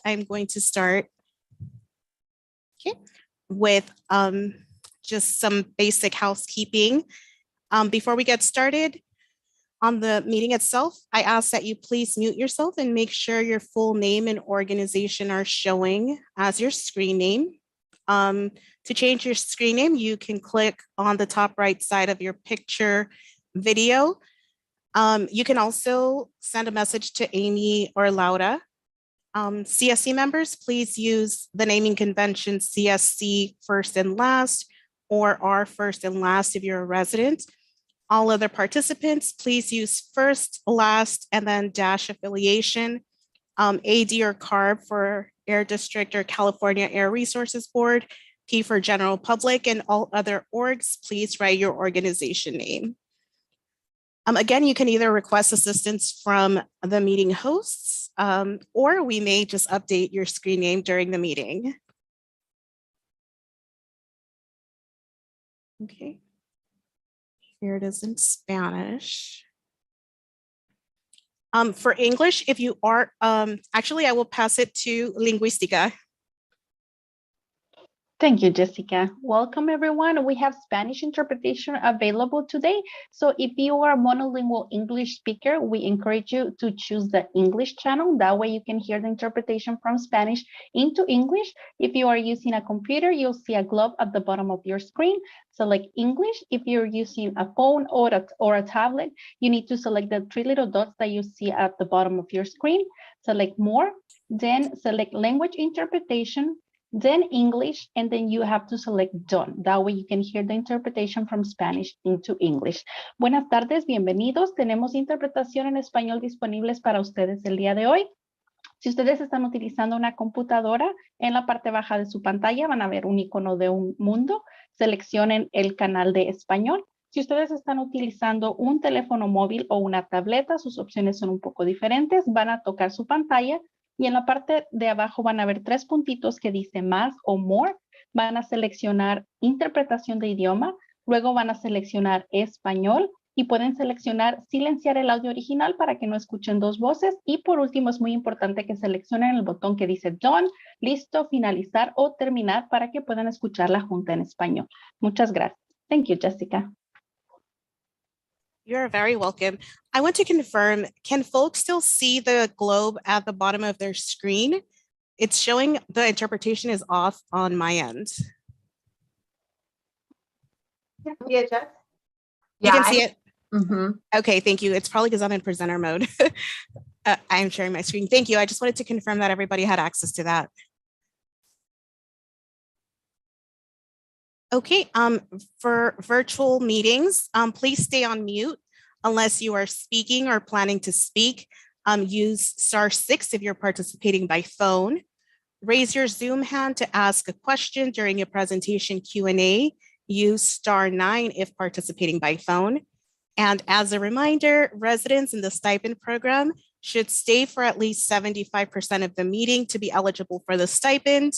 that, I'm going to start with just some basic housekeeping. Before we get started on the meeting itself, I ask that you please mute yourself and make sure your full name and organization are showing as your screen name. To change your screen name, you can click on the top right side of your picture video. You can also send a message to Amy or Laura. CSC members, please use the naming convention CSC first and last, or R first and last if you're a resident. All other participants, please use first, last, and then dash affiliation, AD or CARB for Air District or California Air Resources Board, P for general public, and all other orgs, please write your organization name. Again, you can either request assistance from the meeting hosts, or we may just update your screen name during the meeting. Okay, here it is in Spanish. For English, if you are, actually, I will pass it to Lingüística. Thank you, Jessica. Welcome, everyone. We have Spanish interpretation available today. So if you are a monolingual English speaker, we encourage you to choose the English channel. That way you can hear the interpretation from Spanish into English. If you are using a computer, you'll see a globe at the bottom of your screen. Select English. If you're using a phone or a tablet, you need to select the three little dots that you see at the bottom of your screen. Select More, then select Language Interpretation, then English, and then you have to select Done. That way you can hear the interpretation from Spanish into English. Buenas tardes, bienvenidos. Tenemos interpretación en español disponibles para ustedes el día de hoy. Si ustedes están utilizando una computadora, en la parte baja de su pantalla van a ver un icono de un mundo. Seleccionen el canal de español. Si ustedes están utilizando un teléfono móvil o una tableta, sus opciones son un poco diferentes. Van a tocar su pantalla y en la parte de abajo van a ver tres puntitos que dice más o more. Van a seleccionar interpretación de idioma, luego van a seleccionar español y pueden seleccionar silenciar el audio original para que no escuchen dos voces. Y por último es muy importante que seleccionen el botón que dice done, listo, finalizar o terminar para que puedan escuchar la junta en español. Muchas gracias. Thank you, Jessica. You're very welcome. I want to confirm, can folks still see the globe at the bottom of their screen? It's showing the interpretation is off on my end. Yeah, Jess? You can see it? Mm-hmm. Okay, thank you. It's probably because I'm in presenter mode. I'm sharing my screen. Thank you. I just wanted to confirm that everybody had access to that. Okay, for virtual meetings, please stay on mute unless you are speaking or planning to speak. Use *6 if you're participating by phone. Raise your Zoom hand to ask a question during a presentation Q&A. Use *9 if participating by phone. And as a reminder, residents in the stipend program should stay for at least 75% of the meeting to be eligible for the stipend.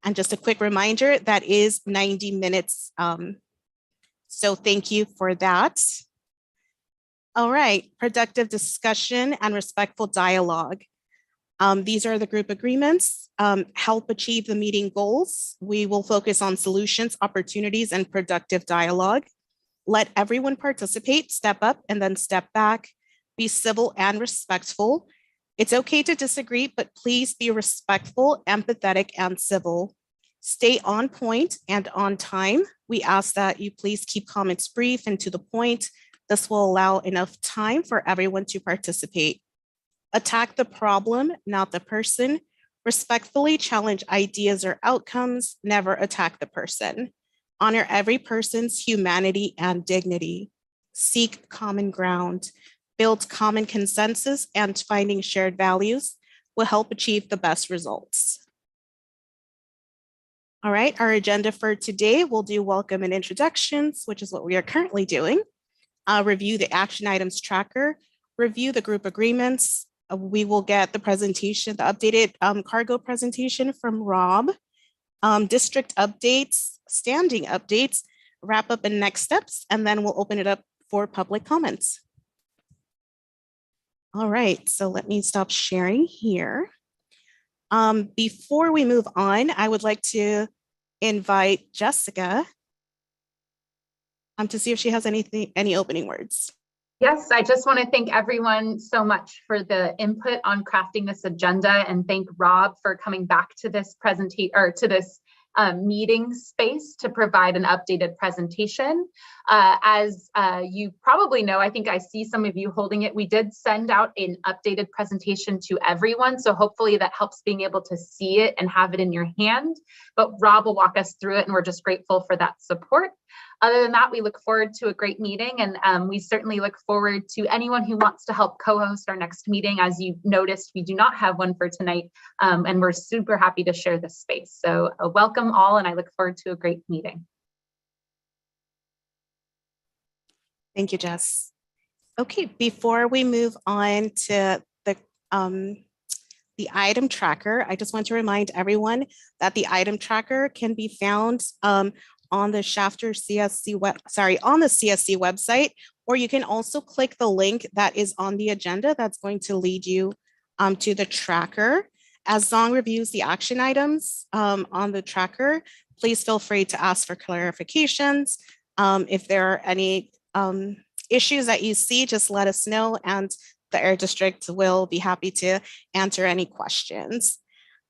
And just a quick reminder, that is 90 minutes. So thank you for that. All right, productive discussion and respectful dialogue. These are the group agreements. Help achieve the meeting goals. We will focus on solutions, opportunities, and productive dialogue. Let everyone participate, step up and then step back. Be civil and respectful. It's okay to disagree, but please be respectful, empathetic, and civil. Stay on point and on time. We ask that you please keep comments brief and to the point. This will allow enough time for everyone to participate. Attack the problem, not the person. Respectfully challenge ideas or outcomes, never attack the person. Honor every person's humanity and dignity. Seek common ground. Build common consensus, and finding shared values will help achieve the best results. All right, our agenda for today, we'll do welcome and introductions, which is what we are currently doing. Review the action items tracker, review the group agreements. We will get the presentation, the updated cargo presentation from Rob, district updates, standing updates, wrap up and next steps, and then we'll open it up for public comments. All right, so let me stop sharing here. Before we move on, I would like to invite Jessica to see if she has any opening words. Yes, I just want to thank everyone so much for the input on crafting this agenda, and thank Rob for coming back to this presentation or to this meeting space to provide an updated presentation. As you probably know, I think I see some of you holding it. We did send out an updated presentation to everyone, so hopefully that helps being able to see it and have it in your hand. But Rob will walk us through it, and we're just grateful for that support. Other than that, we look forward to a great meeting, and we certainly look forward to anyone who wants to help co-host our next meeting. As you noticed, we do not have one for tonight, and we're super happy to share this space. So welcome all, and I look forward to a great meeting. Thank you, Jess. Okay, before we move on to the item tracker, I just want to remind everyone that the item tracker can be found on the Shafter CSC on the CSC website, or you can also click the link that is on the agenda that's going to lead you to the tracker. As Zong reviews the action items on the tracker, please feel free to ask for clarifications. If there are any issues that you see, just let us know, and the Air District will be happy to answer any questions.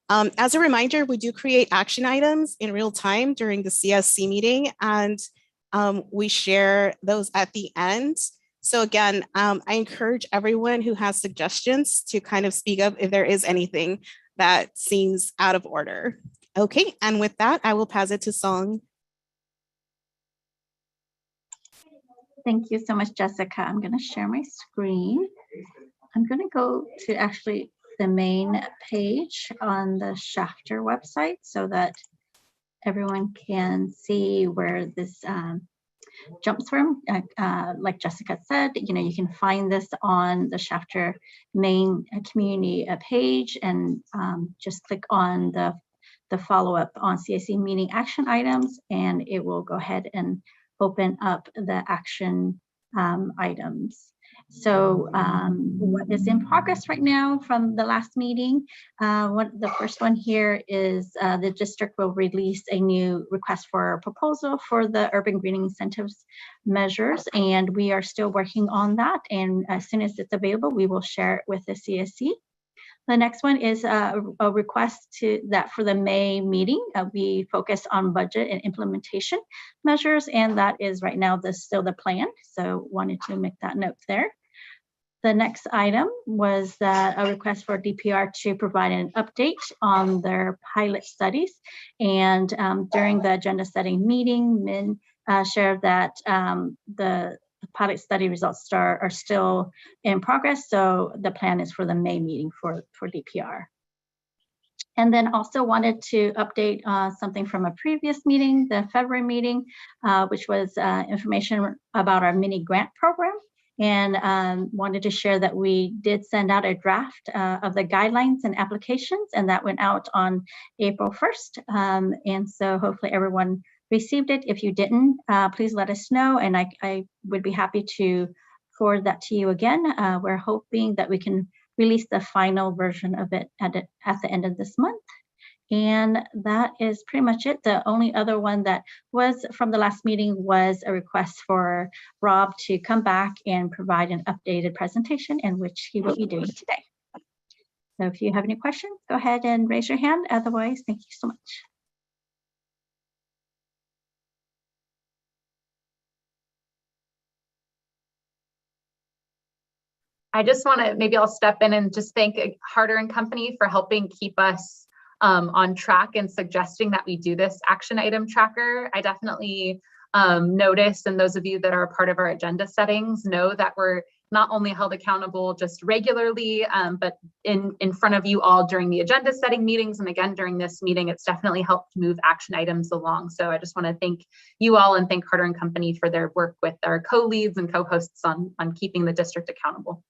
As a reminder, we do create action items in real time during the CSC meeting, and we share those at the end. So again, I encourage everyone who has suggestions to kind of speak up if there is anything that seems out of order. Okay, and with that, I will pass it to Song. Thank you so much, Jessica. I'm going to share my screen. I'm going to go to actually the main page on the Shafter website so that everyone can see where this jumps from. Like Jessica said, you can find this on the Shafter main community page, and just click on the follow-up on CSC meeting action items, and it will go ahead and open up the action items. So what is in progress right now from the last meeting? The first one here is the district will release a new request for a proposal for the urban greening incentives measures, and we are still working on that. And as soon as it's available, we will share it with the CSC. The next one is a request for the May meeting. We focus on budget and implementation measures, and that is right now still the plan. So wanted to make that note there. The next item was a request for DPR to provide an update on their pilot studies. And during the agenda setting meeting, Min shared that the pilot study results are still in progress. So the plan is for the May meeting for DPR. And then also wanted to update something from a previous meeting, the February meeting, which was information about our mini grant program. And wanted to share that we did send out a draft of the guidelines and applications, and that went out on April 1st. And so hopefully everyone received it. If you didn't, please let us know, and I would be happy to forward that to you again. We're hoping that we can release the final version of it at the end of this month. And that is pretty much it. The only other one that was from the last meeting was a request for Rob to come back and provide an updated presentation, in which he will be doing today. So if you have any questions, go ahead and raise your hand. Otherwise, thank you so much. I just want to, maybe I'll step in and just thank Harder and Company for helping keep us on track and suggesting that we do this action item tracker. I definitely noticed, and those of you that are a part of our agenda settings know that we're not only held accountable just regularly, but in front of you all during the agenda setting meetings. And again, during this meeting, it's definitely helped move action items along. So I just want to thank you all and thank Harder and Company for their work with our co-leads and co-hosts on keeping the district accountable.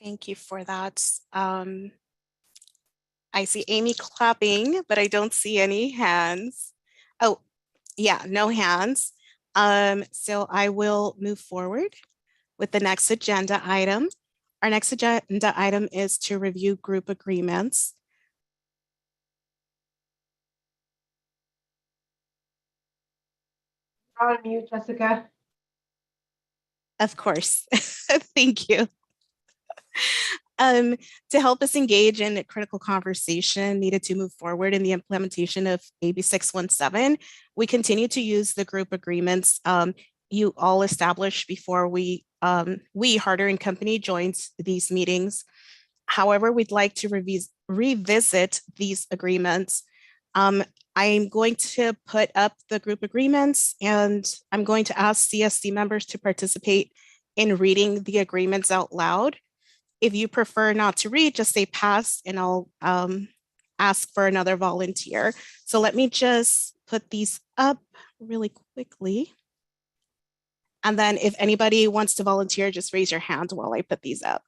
Thank you for that. I see Amy clapping, but I don't see any hands. Oh, yeah, no hands. So I will move forward. with the next agenda item. Our next agenda item is to review group agreements. On mute, Jessica. Of course. Thank you. To help us engage in a critical conversation needed to move forward in the implementation of AB617, we continue to use the group agreements you all established before we Harder and Company, joins these meetings. However, we'd like to revisit these agreements. I'm going to put up the group agreements, and I'm going to ask CSC members to participate in reading the agreements out loud. If you prefer not to read, just say pass, and I'll ask for another volunteer. So let me just put these up really quickly. And then if anybody wants to volunteer, just raise your hand while I put these up.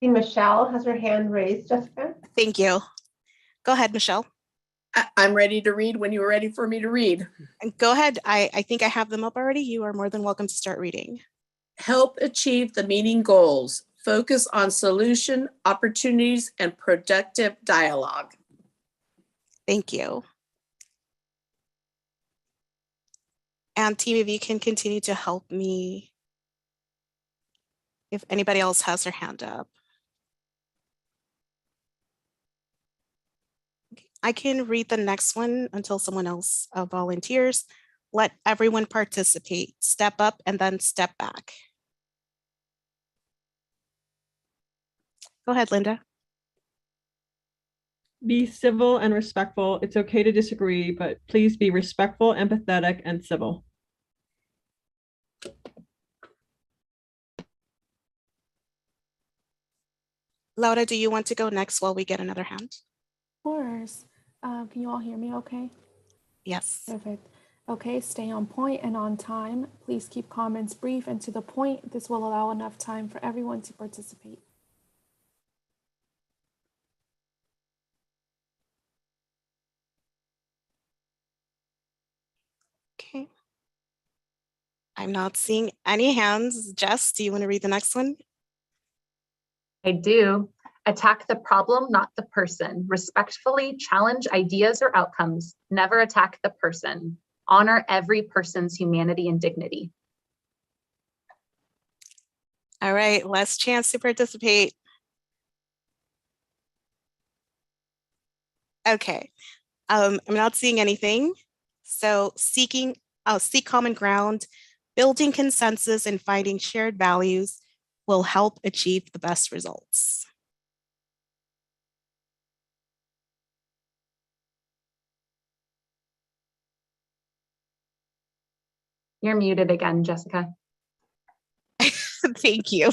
Michelle has her hand raised, Jessica. Thank you. Go ahead, Michelle. I'm ready to read when you're ready for me to read. Go ahead. I think I have them up already. You are more than welcome to start reading. Help achieve the meeting goals. Focus on solution, opportunities, and productive dialogue. Thank you. And team, if you can continue to help me, if anybody else has their hand up. I can read the next one until someone else volunteers. Let everyone participate. Step up and then step back. Go ahead, Linda. Be civil and respectful. It's okay to disagree, but please be respectful, empathetic, and civil. Laura, do you want to go next while we get another hand? Of course. Can you all hear me okay? Yes. Perfect. Okay, stay on point and on time. Please keep comments brief and to the point. This will allow enough time for everyone to participate. Okay. I'm not seeing any hands. Jess, do you want to read the next one? I do. Attack the problem, not the person. Respectfully challenge ideas or outcomes. Never attack the person. Honor every person's humanity and dignity. All right, last chance to participate. Okay, I'm not seeing anything. So seek common ground, building consensus, and finding shared values will help achieve the best results. You're muted again, Jessica. Thank you.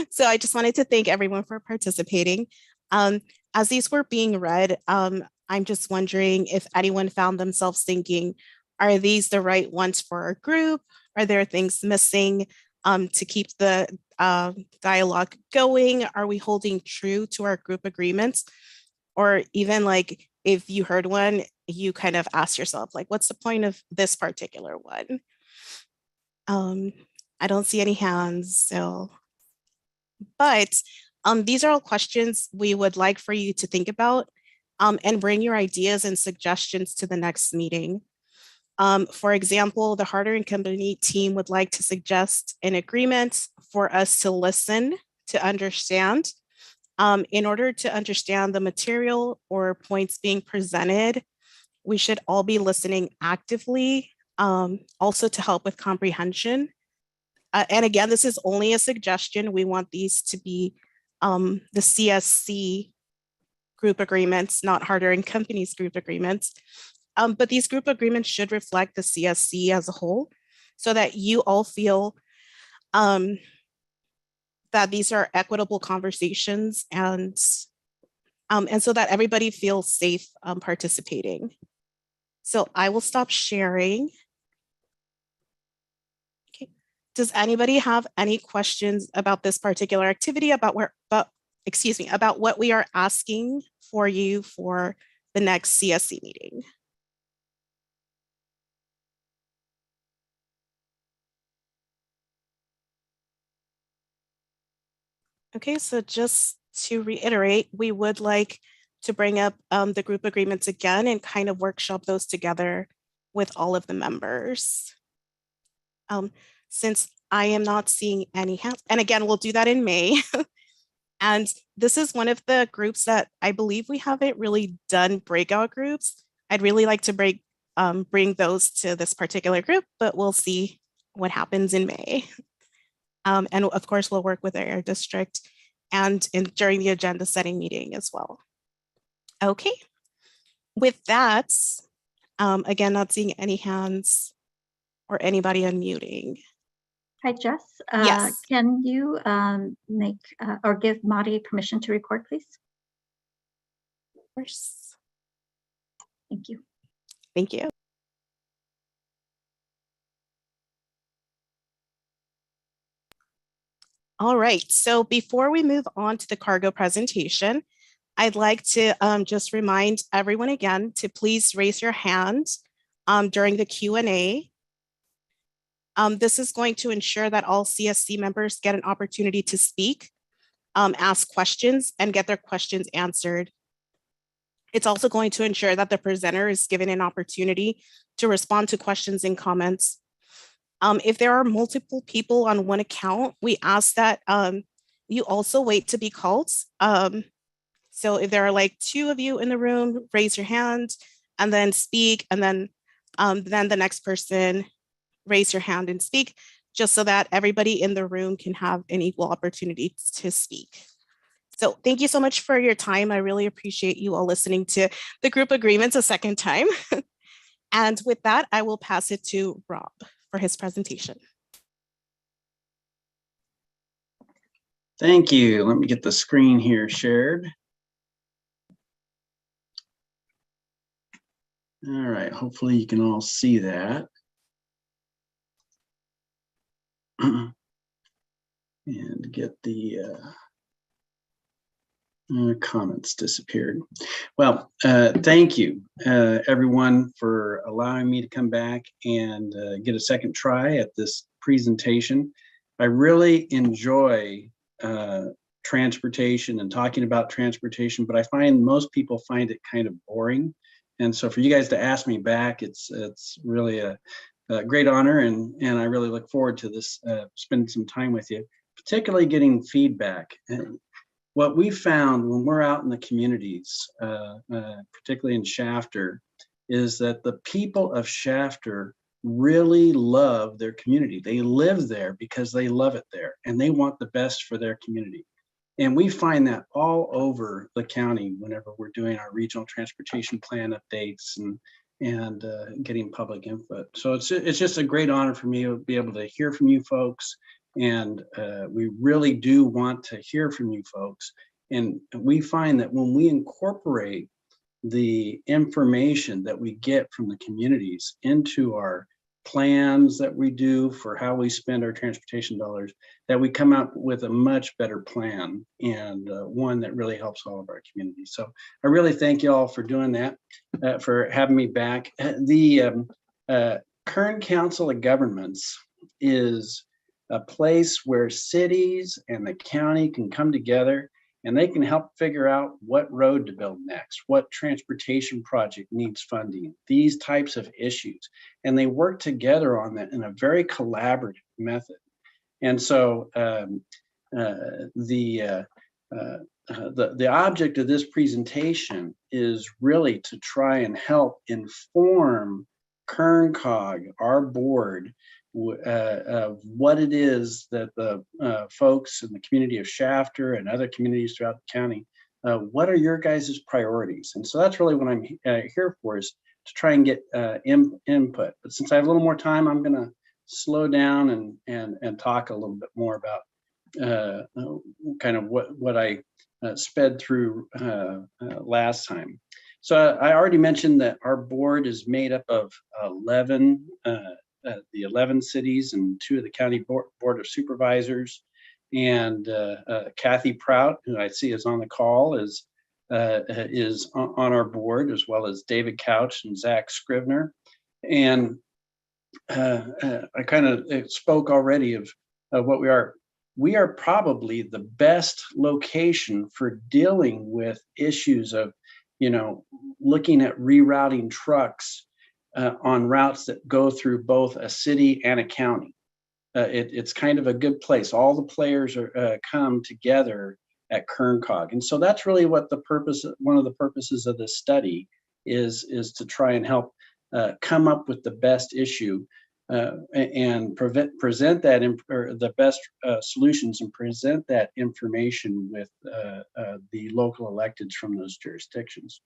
So I just wanted to thank everyone for participating. As these were being read, I'm just wondering if anyone found themselves thinking, are these the right ones for our group? Are there things missing to keep the dialogue going? Are we holding true to our group agreements? Or even like if you heard one, you kind of ask yourself, like, what's the point of this particular one? I don't see any hands, so. But these are all questions we would like for you to think about and bring your ideas and suggestions to the next meeting. For example, the Harder and Company team would like to suggest an agreement for us to listen, to understand. In order to understand the material or points being presented, we should all be listening actively, also to help with comprehension. And again, this is only a suggestion. We want these to be the CSC group agreements, not Harder and Company's group agreements. But these group agreements should reflect the CSC as a whole so that you all feel that these are equitable conversations and so that everybody feels safe participating. So I will stop sharing. Okay. Does anybody have any questions about this particular activity, about what we are asking for you for the next CSC meeting? Okay, so just to reiterate, we would like to bring up the group agreements again and kind of workshop those together with all of the members. Since I am not seeing any hands, and again, we'll do that in May. And this is one of the groups that I believe we haven't really done breakout groups. I'd really like to bring those to this particular group, but we'll see what happens in May. And of course, we'll work with our district and during the agenda setting meeting as well. Okay, with that, again, not seeing any hands or anybody unmuting. Hi, Jess. Yes. Can you make or give Madi permission to record, please? Of course. Thank you. Thank you. All right, so before we move on to the cargo presentation, I'd like to just remind everyone again to please raise your hand during the Q&A. This is going to ensure that all CSC members get an opportunity to speak, ask questions, and get their questions answered. It's also going to ensure that the presenter is given an opportunity to respond to questions and comments. If there are multiple people on one account, we ask that you also wait to be called. So if there are like 2 of you in the room, raise your hand and then speak, and then the next person raise your hand and speak, just so that everybody in the room can have an equal opportunity to speak. So thank you so much for your time. I really appreciate you all listening to the group agreements a second time. And with that, I will pass it to Rob for his presentation. Thank you. Let me get the screen here shared. All right, hopefully you can all see that. And get the comments disappeared. Well, thank you everyone for allowing me to come back and get a second try at this presentation. I really enjoy transportation and talking about transportation, but I find most people find it kind of boring. And so for you guys to ask me back, it's really a great honor, and I really look forward to this, spending some time with you, particularly getting feedback. And what we found when we're out in the communities, particularly in Shafter, is that the people of Shafter really love their community. They live there because they love it there, and they want the best for their community. And we find that all over the county whenever we're doing our regional transportation plan updates and getting public input. So it's just a great honor for me to be able to hear from you folks. And we really do want to hear from you folks. And we find that when we incorporate the information that we get from the communities into our plans that we do for how we spend our transportation dollars, that we come out with a much better plan, and one that really helps all of our communities. So I really thank you all for doing that, for having me back. The Kern Council of Governments is a place where cities and the county can come together, and they can help figure out what road to build next, what transportation project needs funding, these types of issues. And they work together on that in a very collaborative method. And so the object of this presentation is really to try and help inform KernCog, our board, what it is that the folks in the community of Shafter and other communities throughout the county, what are your guys' priorities? And so that's really what I'm here for, is to try and get input. But since I have a little more time, I'm gonna slow down and talk a little bit more about kind of what I sped through last time. So I already mentioned that our board is made up of 11 the 11 cities and 2 of the county board of supervisors. And Kathy Prout, who I see is on the call, is on our board, as well as David Couch and Zach Scrivener. And I kind of spoke already of what we are. We are probably the best location for dealing with issues of, looking at rerouting trucks on routes that go through both a city and a county. It's kind of a good place. All the players are come together at KernCog, and so that's really what one of the purposes of this study is to try and help come up with the best issue and present that or the best solutions, and present that information with the local electeds from those jurisdictions.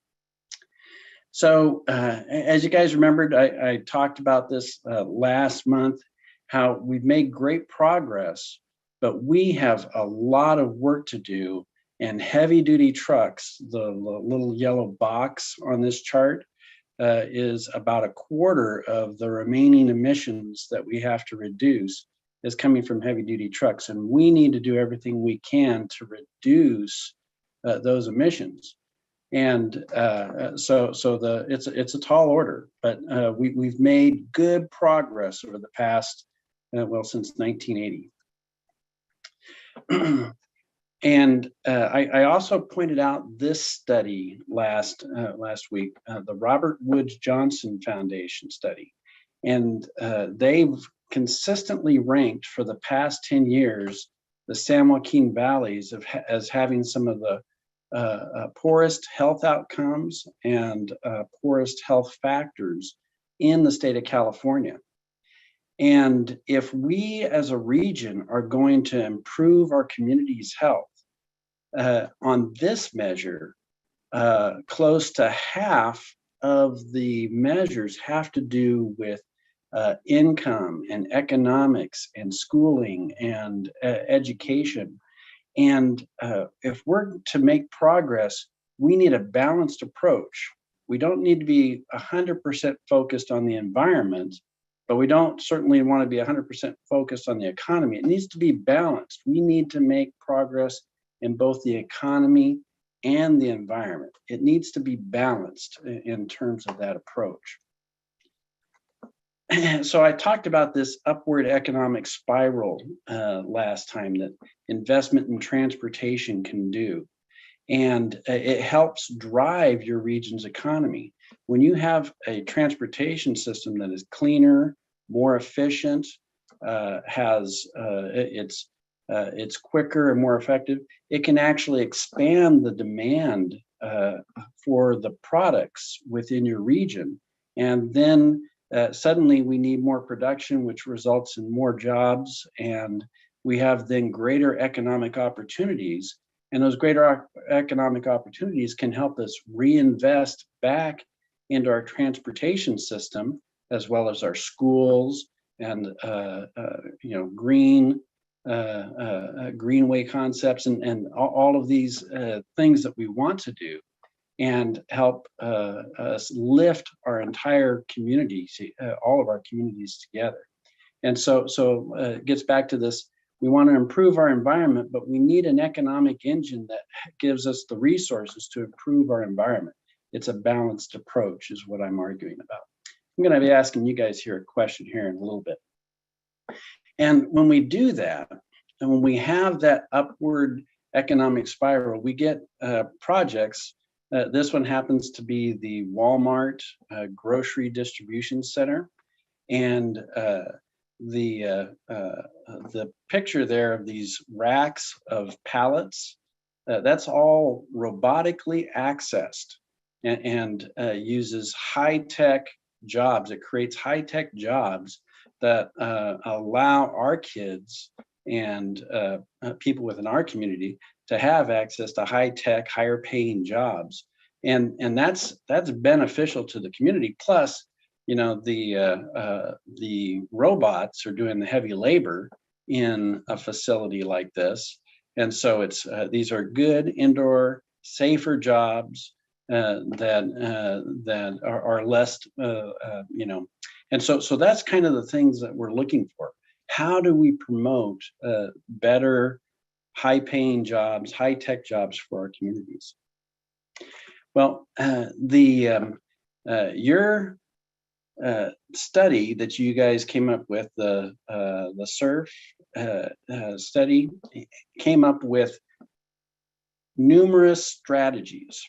So as you guys remembered, I talked about this last month, how we've made great progress, but we have a lot of work to do. And heavy duty trucks, the little yellow box on this chart, is about a quarter of the remaining emissions that we have to reduce is coming from heavy duty trucks. And we need to do everything we can to reduce those emissions. And so it's a tall order, but we've made good progress over the past, since 1980. And I also pointed out this study last week, the Robert Woods Johnson Foundation study. And they've consistently ranked for the past 10 years the San Joaquin Valleys as having some of the poorest health outcomes and poorest health factors in the state of California. And if we as a region are going to improve our community's health, on this measure, close to half of the measures have to do with income and economics and schooling and education. And if we're to make progress, we need a balanced approach. We don't need to be 100% focused on the environment, but we don't certainly want to be 100% focused on the economy. It needs to be balanced. We need to make progress in both the economy and the environment. It needs to be balanced in terms of that approach. So I talked about this upward economic spiral last time that investment in transportation can do. And it helps drive your region's economy. When you have a transportation system that is cleaner, more efficient, it's quicker and more effective, it can actually expand the demand for the products within your region. And then suddenly we need more production, which results in more jobs, and we have then greater economic opportunities. And those greater economic opportunities can help us reinvest back into our transportation system, as well as our schools and greenway concepts and all of these things that we want to do, and help us lift our entire community, all of our communities together. And so it gets back to this. We want to improve our environment, but we need an economic engine that gives us the resources to improve our environment. It's a balanced approach is what I'm arguing about. I'm going to be asking you guys here a question here in a little bit. And when we do that, and when we have that upward economic spiral, we get projects. This one happens to be the Walmart grocery distribution center. And the picture there of these racks of pallets, that's all robotically accessed and uses high-tech jobs. It creates high-tech jobs that allow our kids and people within our community to have access to high-tech, higher-paying jobs, and that's beneficial to the community. Plus, the robots are doing the heavy labor in a facility like this, and so these are good indoor, safer jobs that are less, And so that's kind of the things that we're looking for. How do we promote better, high-paying jobs, high-tech jobs for our communities? Well, your study that you guys came up with, the SURF study, came up with numerous strategies.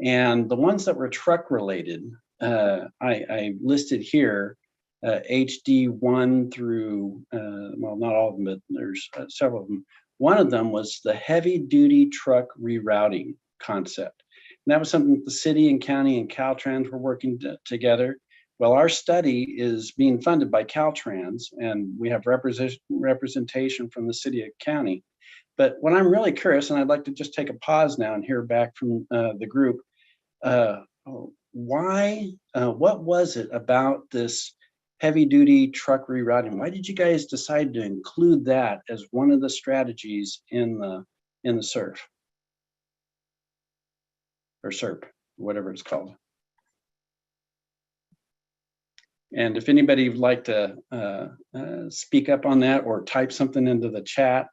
And the ones that were truck related, I listed here, HD1 through, well, not all of them, but there's several of them. One of them was the heavy duty truck rerouting concept. And that was something that the city and county and Caltrans were working together. Well, our study is being funded by Caltrans, and we have representation from the city and county. But what I'm really curious, and I'd like to just take a pause now and hear back from the group, what was it about this heavy duty truck rerouting? Why did you guys decide to include that as one of the strategies in the SURF or SERP, whatever it's called? And if anybody would like to speak up on that or type something into the chat,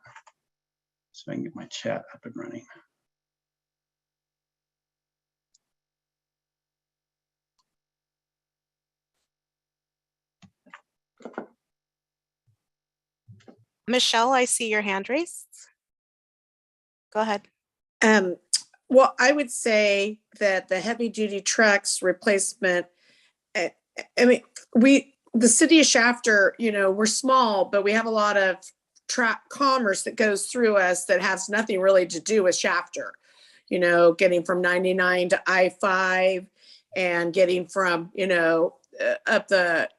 so I can get my chat up and running. Michelle, I see your hand raised. Go ahead. Well, I would say that the heavy duty trucks replacement, I mean, the city of Shafter, you know, we're small, but we have a lot of commerce that goes through us that has nothing really to do with Shafter, you know, getting from 99 to I-5 and getting from, you know, up the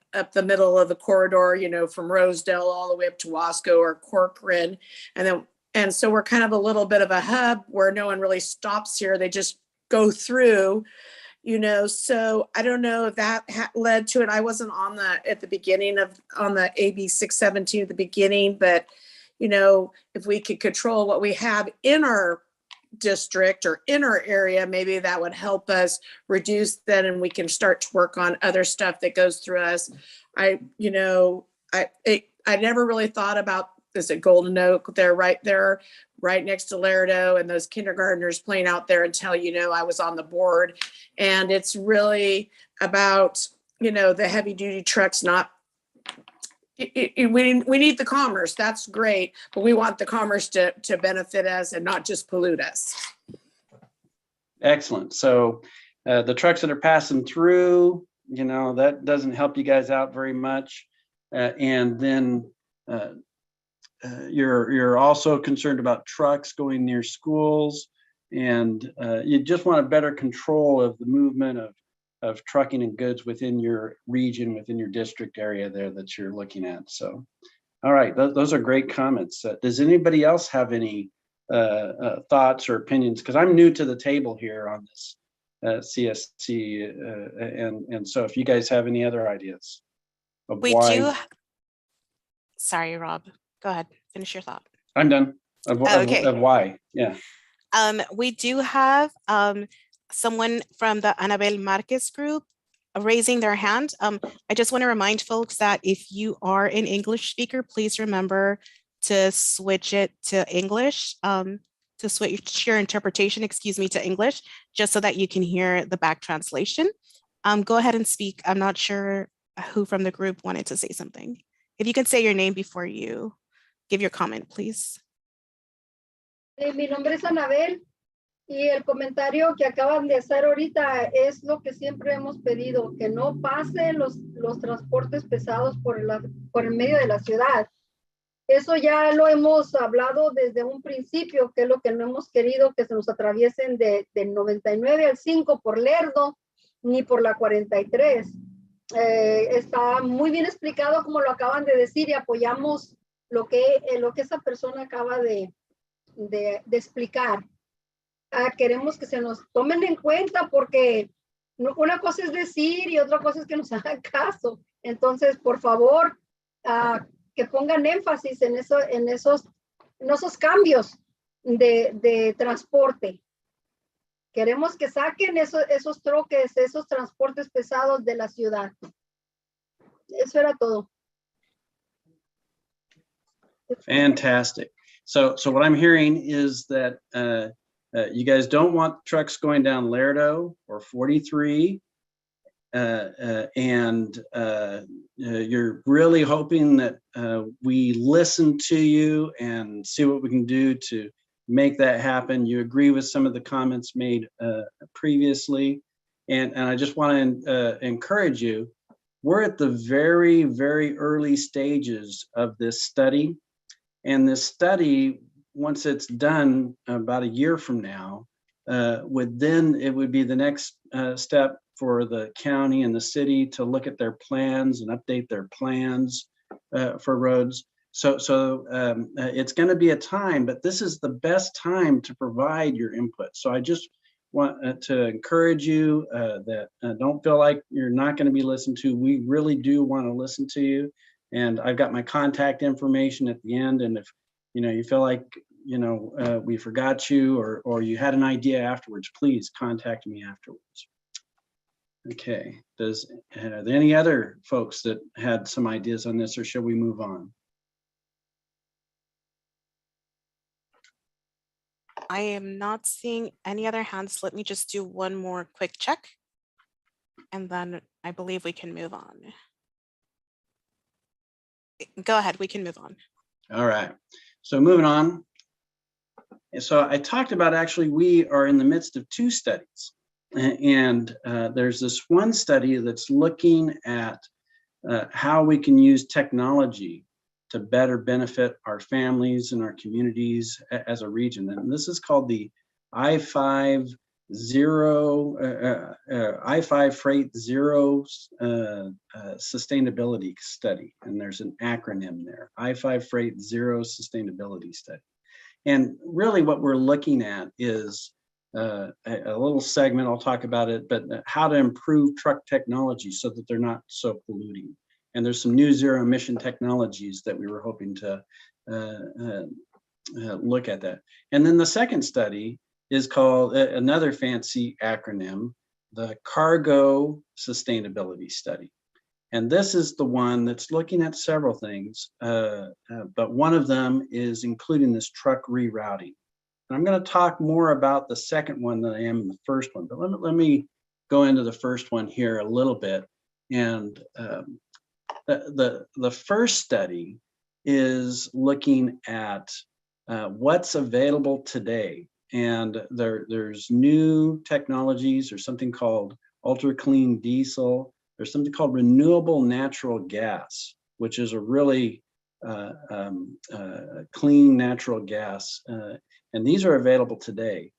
middle of the corridor, you know, from Rosedale all the way up to Wasco or Corcoran. And so we're kind of a little bit of a hub where no one really stops here. They just go through, you know, so I don't know if that led to it. I wasn't at the beginning on the AB617 at the beginning, but, you know, if we could control what we have in our district or in our area, maybe that would help us reduce that, and we can start to work on other stuff that goes through us. I never really thought about this at Golden Oak. They're right there, right next to Laredo, and those kindergartners playing out there until, you know, I was on the board. And it's really about, you know, the heavy duty trucks, we need the commerce. That's great, but we want the commerce to benefit us and not just pollute us. Excellent. So the trucks that are passing through, you know, that doesn't help you guys out very much. And then you're also concerned about trucks going near schools, and you just want a better control of the movement of trucking and goods within your region, within your district area there that you're looking at. So, all right, those are great comments. Does anybody else have any thoughts or opinions? Because I'm new to the table here on this CSC, and so if you guys have any other ideas of why. Sorry, Rob, go ahead, finish your thought. I'm done. Okay. Of why, yeah. We do have someone from the Anabel Marquez group raising their hand. I just want to remind folks that if you are an English speaker, please remember to switch it to English, to switch your interpretation, to English, just so that you can hear the back translation. Go ahead and speak. I'm not sure who from the group wanted to say something. If you can say your name before you give your comment, please. Mi nombre es Anabel. Y el comentario que acaban de hacer ahorita es lo que siempre hemos pedido, que no pasen los transportes pesados por el medio de la ciudad. Eso ya lo hemos hablado desde un principio, que es lo que no hemos querido que se nos atraviesen del 99 al 5 por Lerdo, ni por la 43. Está muy bien explicado como lo acaban de decir, y apoyamos lo que esa persona acaba de explicar. Queremos que se nos tomen en cuenta, porque una cosa es decir y otra cosa es que nos hagan caso. Entonces, por favor, que pongan énfasis en esos cambios de transporte. Queremos que saquen esos troques, esos transportes pesados de la ciudad. Eso era todo. Fantastic. So what I'm hearing is that you guys don't want trucks going down Lerdo or 43, and you're really hoping that we listen to you and see what we can do to make that happen. You agree with some of the comments made previously, and I just want to encourage you. We're at the very, very early stages of this study. And this study, once it's done about a year from now, it would be the next step for the county and the city to look at their plans and update their plans for roads. So it's going to be a time, but this is the best time to provide your input. So I just want to encourage you that don't feel like you're not going to be listened to. We really do want to listen to you. And I've got my contact information at the end. And if you feel like we forgot you or you had an idea afterwards, please contact me afterwards. Okay. Are there any other folks that had some ideas on this, or shall we move on? I am not seeing any other hands. Let me just do one more quick check, and then I believe we can move on. Go ahead, we can move on. All right, so moving on. So I talked about, actually, we are in the midst of two studies. And there's this one study that's looking at how we can use technology to better benefit our families and our communities as a region. And this is called the I-5 Freight Zero Sustainability Study. And there's an acronym there, I-5 Freight Zero Sustainability Study. And really what we're looking at is a little segment, I'll talk about it, but how to improve truck technology so that they're not so polluting. And there's some new zero emission technologies that we were hoping to look at that. And then the second study is called, another fancy acronym, the Cargo Sustainability Study. And this is the one that's looking at several things, but one of them is including this truck rerouting. And I'm going to talk more about the second one than I am in the first one, but let me go into the first one here a little bit. And the first study is looking at what's available today. And there's new technologies. There's something called ultra clean diesel. There's something called renewable natural gas, which is a really clean natural gas. And these are available today.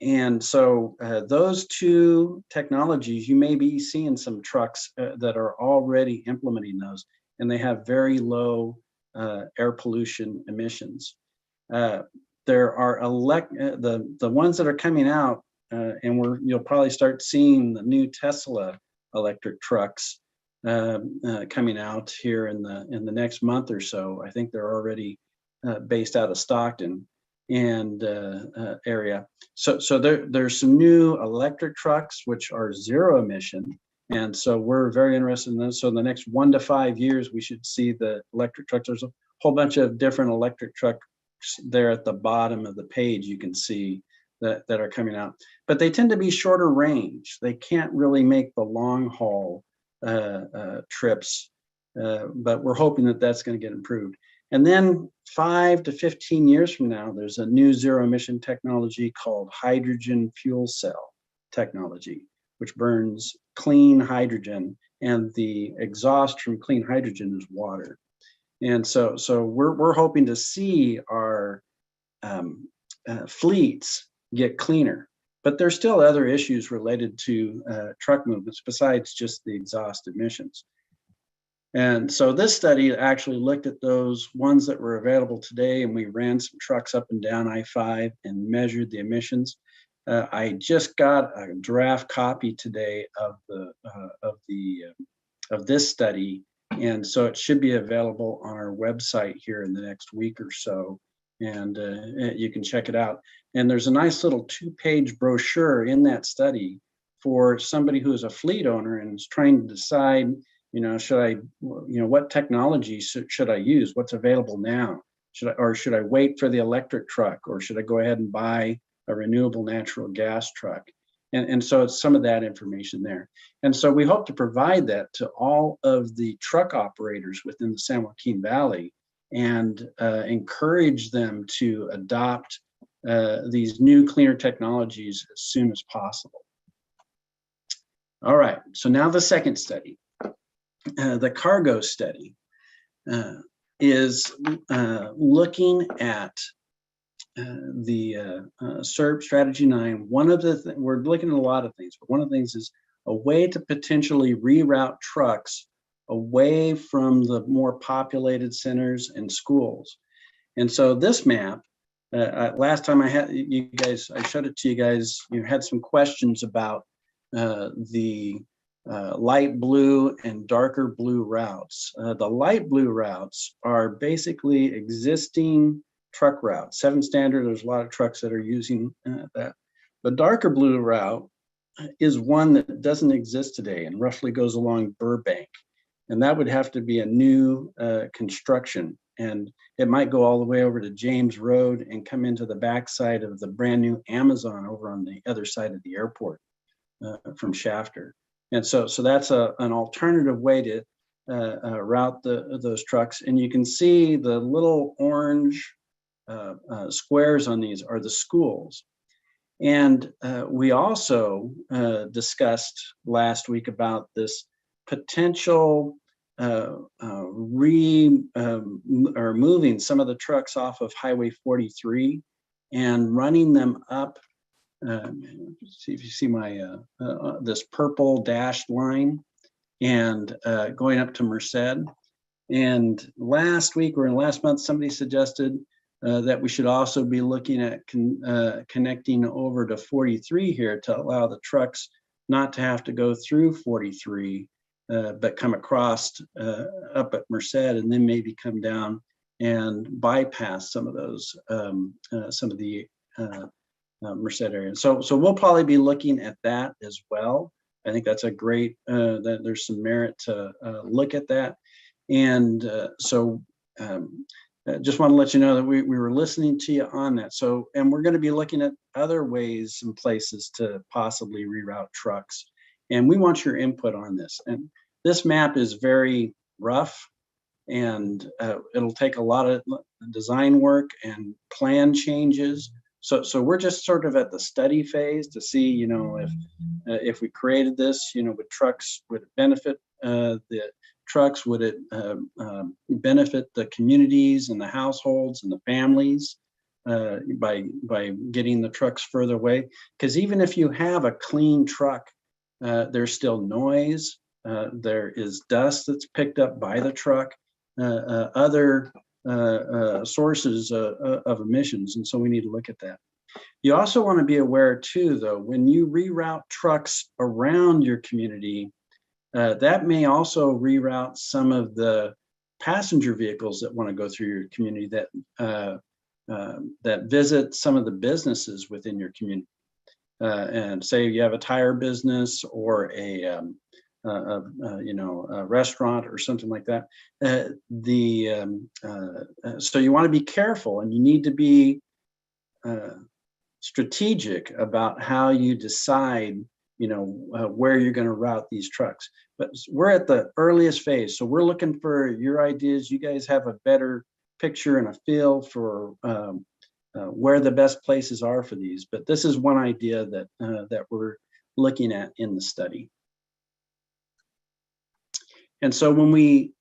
And so those two technologies, you may be seeing some trucks that are already implementing those, and they have very low air pollution emissions. There are the ones that are coming out, and you'll probably start seeing the new Tesla electric trucks coming out here in the next month or so. I think they're already based out of Stockton and area. So there's some new electric trucks which are zero emission, and so we're very interested in those. So in the next 1 to 5 years, we should see the electric trucks. There's a whole bunch of different electric trucks there at the bottom of the page. You can see that are coming out, but they tend to be shorter range. They can't really make the long haul trips, but we're hoping that that's going to get improved. And then 5 to 15 years from now, there's a new zero emission technology called hydrogen fuel cell technology, which burns clean hydrogen, and the exhaust from clean hydrogen is water. And so we're hoping to see our fleets get cleaner, but there's still other issues related to truck movements besides just the exhaust emissions. And so this study actually looked at those ones that were available today, and we ran some trucks up and down I-5 and measured the emissions. I just got a draft copy today of this study, and so it should be available on our website here in the next week or so, and you can check it out. And there's a nice little 2-page brochure in that study for somebody who is a fleet owner and is trying to decide, should I, what technology should I use? What's available now? Should I wait for the electric truck, or should I go ahead and buy a renewable natural gas truck? And so it's some of that information there. And so we hope to provide that to all of the truck operators within the San Joaquin Valley and encourage them to adopt these new cleaner technologies as soon as possible. All right, so now the second study, the cargo study, is looking at the SERP Strategy 9. One of the we're looking at a lot of things, but one of the things is a way to potentially reroute trucks away from the more populated centers and schools. And so this map, last time I showed it to you guys, you had some questions about the light blue and darker blue routes. The light blue routes are basically existing truck routes. 7 standard, there's a lot of trucks that are using that. The darker blue route is one that doesn't exist today and roughly goes along Burbank. And that would have to be a new construction. And it might go all the way over to James Road and come into the backside of the brand new Amazon over on the other side of the airport from Shafter. And so that's an alternative way to route those trucks. And you can see the little orange squares on these are the schools. And we also discussed last week about this potential moving some of the trucks off of Highway 43 and running them up. See if you see my this purple dashed line, and going up to Merced. And last week or in last month, somebody suggested that we should also be looking at connecting over to 43 here to allow the trucks not to have to go through 43, but come across up at Merced and then maybe come down and bypass some of those, some of the Merced area. So we'll probably be looking at that as well. I think that's a great, that there's some merit to look at that. And just want to let you know that we were listening to you on that. So, and we're going to be looking at other ways and places to possibly reroute trucks. And we want your input on this. And this map is very rough, and it'll take a lot of design work and plan changes. So we're just sort of at the study phase to see, if we created this, with trucks, would it benefit the trucks? Would it benefit the communities and the households and the families by getting the trucks further away? Because even if you have a clean truck, there's still noise. There is dust that's picked up by the truck, other sources of emissions. And so we need to look at that. You also want to be aware too, though, when you reroute trucks around your community, that may also reroute some of the passenger vehicles that want to go through your community that visit some of the businesses within your community. And say you have a tire business or a restaurant or something like that. So you want to be careful, and you need to be strategic about how you decide, where you're going to route these trucks. But we're at the earliest phase, so we're looking for your ideas. You guys have a better picture and a feel for where the best places are for these. But this is one idea that we're looking at in the study. And so when we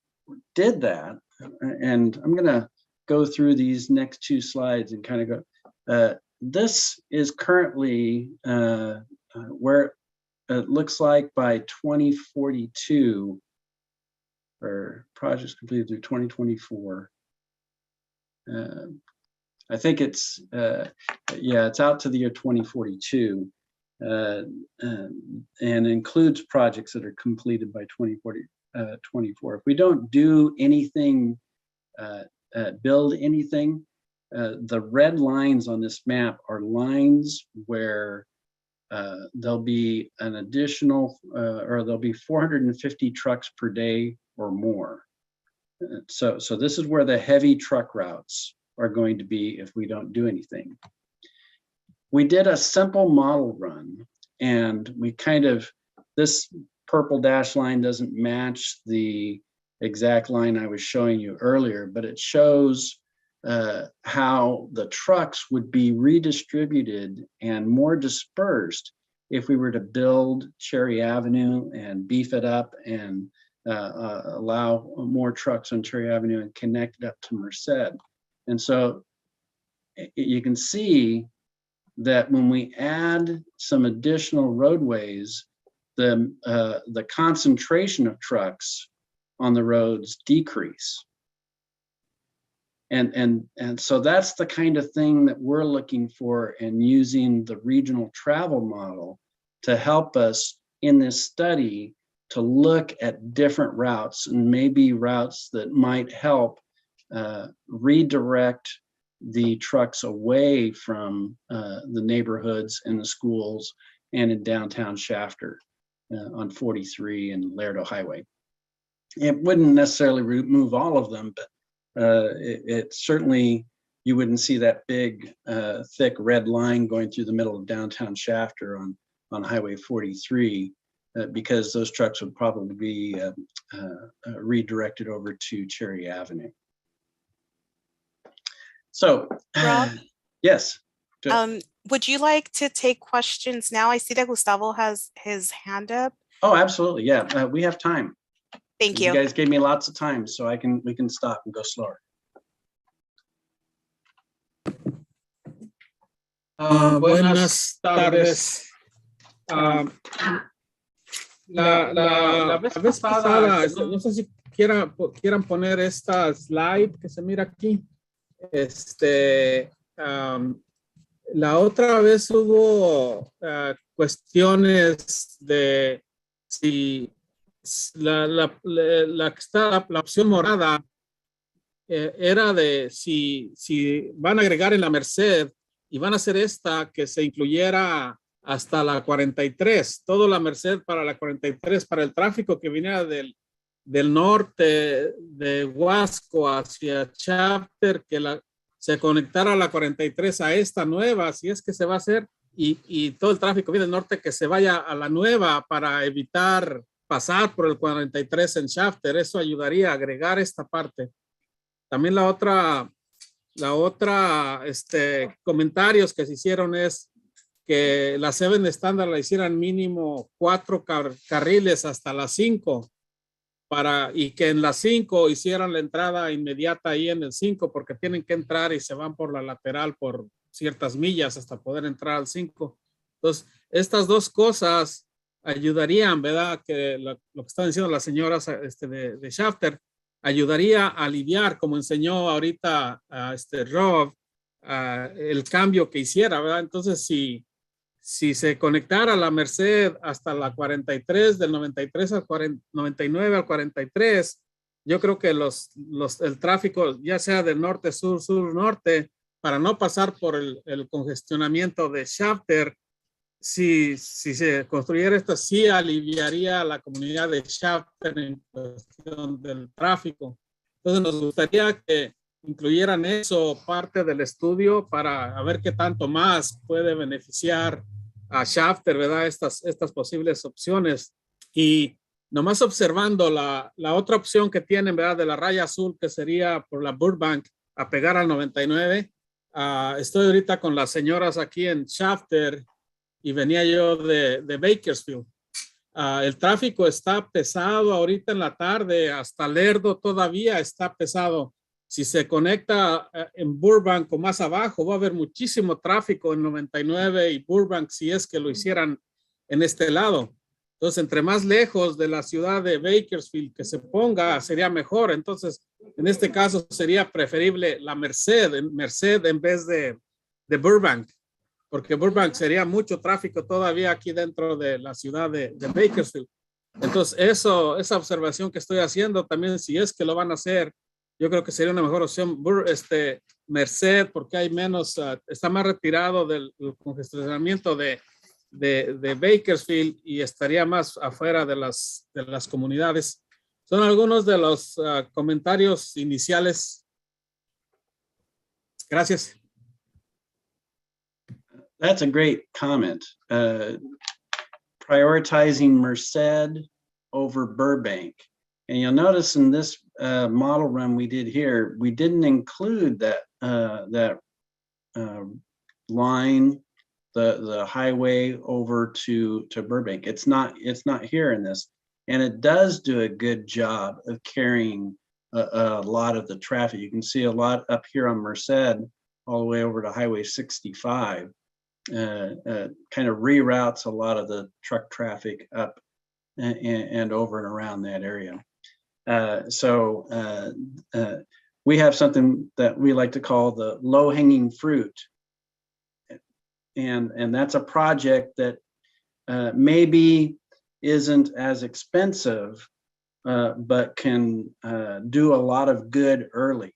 did that, and I'm going to go through these next 2 slides and kind of go, this is currently where it looks like by 2042, or projects completed through 2024. I think it's, it's out to the year 2042, and includes projects that are completed by 2024. If we don't do anything, build anything, the red lines on this map are lines where there'll be an additional, or there'll be 450 trucks per day or more. So this is where the heavy truck routes are going to be if we don't do anything. We did a simple model run, and we kind of, this purple dash line doesn't match the exact line I was showing you earlier, but it shows how the trucks would be redistributed and more dispersed if we were to build Cherry Avenue and beef it up and allow more trucks on Cherry Avenue and connect it up to Merced. And so you can see that when we add some additional roadways, the concentration of trucks on the roads decrease. And so that's the kind of thing that we're looking for in using the regional travel model to help us in this study to look at different routes, and maybe routes that might help redirect the trucks away from the neighborhoods and the schools and in downtown Shafter on 43 and Lerdo Highway. It wouldn't necessarily remove all of them, but it certainly, you wouldn't see that big, thick red line going through the middle of downtown Shafter on Highway 43, because those trucks would probably be redirected over to Cherry Avenue. So, Rob? Yes. Would you like to take questions now? I see that Gustavo has his hand up. Oh, absolutely. Yeah, we have time. Thank you. You guys gave me lots of time, so we can stop and go slower. Buenas tardes. La vez pasada, no sé si quieran poner esta slide que se mira aquí. La otra vez hubo cuestiones de si la opción morada era de si van a agregar en la Merced y van a hacer esta que se incluyera hasta la 43, toda la Merced para la 43, para el tráfico que viniera del norte de Huasco hacia Chapter, que se conectara a la 43 a esta nueva, si es que se va a hacer, y todo el tráfico viene del norte que se vaya a la nueva para evitar pasar por el 43 en Shafter. Eso ayudaría a agregar esta parte. También la otra comentarios que se hicieron es que la 7 estándar la hicieran mínimo 4 carriles hasta las 5 y que en las 5 hicieran la entrada inmediata ahí en el 5, porque tienen que entrar y se van por la lateral por ciertas millas hasta poder entrar al 5. Entonces, estas dos cosas ayudarían, ¿verdad? Que lo que están diciendo las señoras de Shafter, ayudaría a aliviar, como enseñó ahorita Rob, el cambio que hiciera, ¿verdad? Entonces, si se conectara la Merced hasta la 43, del 93 al 99 al 43, yo creo que el tráfico, ya sea de norte, sur, sur, norte, para no pasar por el congestionamiento de Shafter, si se construyera esto, sí aliviaría a la comunidad de Shafter en cuestión del tráfico. Entonces nos gustaría que incluyeran eso parte del estudio para ver qué tanto más puede beneficiar a Shafter, ¿verdad? Estas posibles opciones. Y nomás observando la otra opción que tienen, ¿verdad? De la raya azul, que sería por la Burbank a pegar al 99. Estoy ahorita con las señoras aquí en Shafter y venía yo de Bakersfield. El tráfico está pesado ahorita en la tarde, hasta Lerdo todavía está pesado. Si se conecta en Burbank o más abajo, va a haber muchísimo tráfico en 99 y Burbank si es que lo hicieran en este lado. Entonces, entre más lejos de la ciudad de Bakersfield que se ponga, sería mejor. Entonces, en este caso sería preferible la Merced en vez de Burbank, porque Burbank sería mucho tráfico todavía aquí dentro de la ciudad de Bakersfield. Entonces, esa observación que estoy haciendo también, si es que lo van a hacer, yo creo que sería una mejor opción Merced, porque hay menos, está más retirado del congestionamiento de de Bakersfield y estaría más afuera de las comunidades. Son algunos de los comentarios iniciales. Gracias. That's a great comment. Prioritizing Merced over Burbank. And you'll notice in this model run we did here, we didn't include that line, the highway over to Burbank. It's not here in this, and it does do a good job of carrying a lot of the traffic. You can see a lot up here on Merced, all the way over to Highway 65. Kind of reroutes a lot of the truck traffic up and over and around that area. So we have something that we like to call the low-hanging fruit. And that's a project that maybe isn't as expensive, but can do a lot of good early.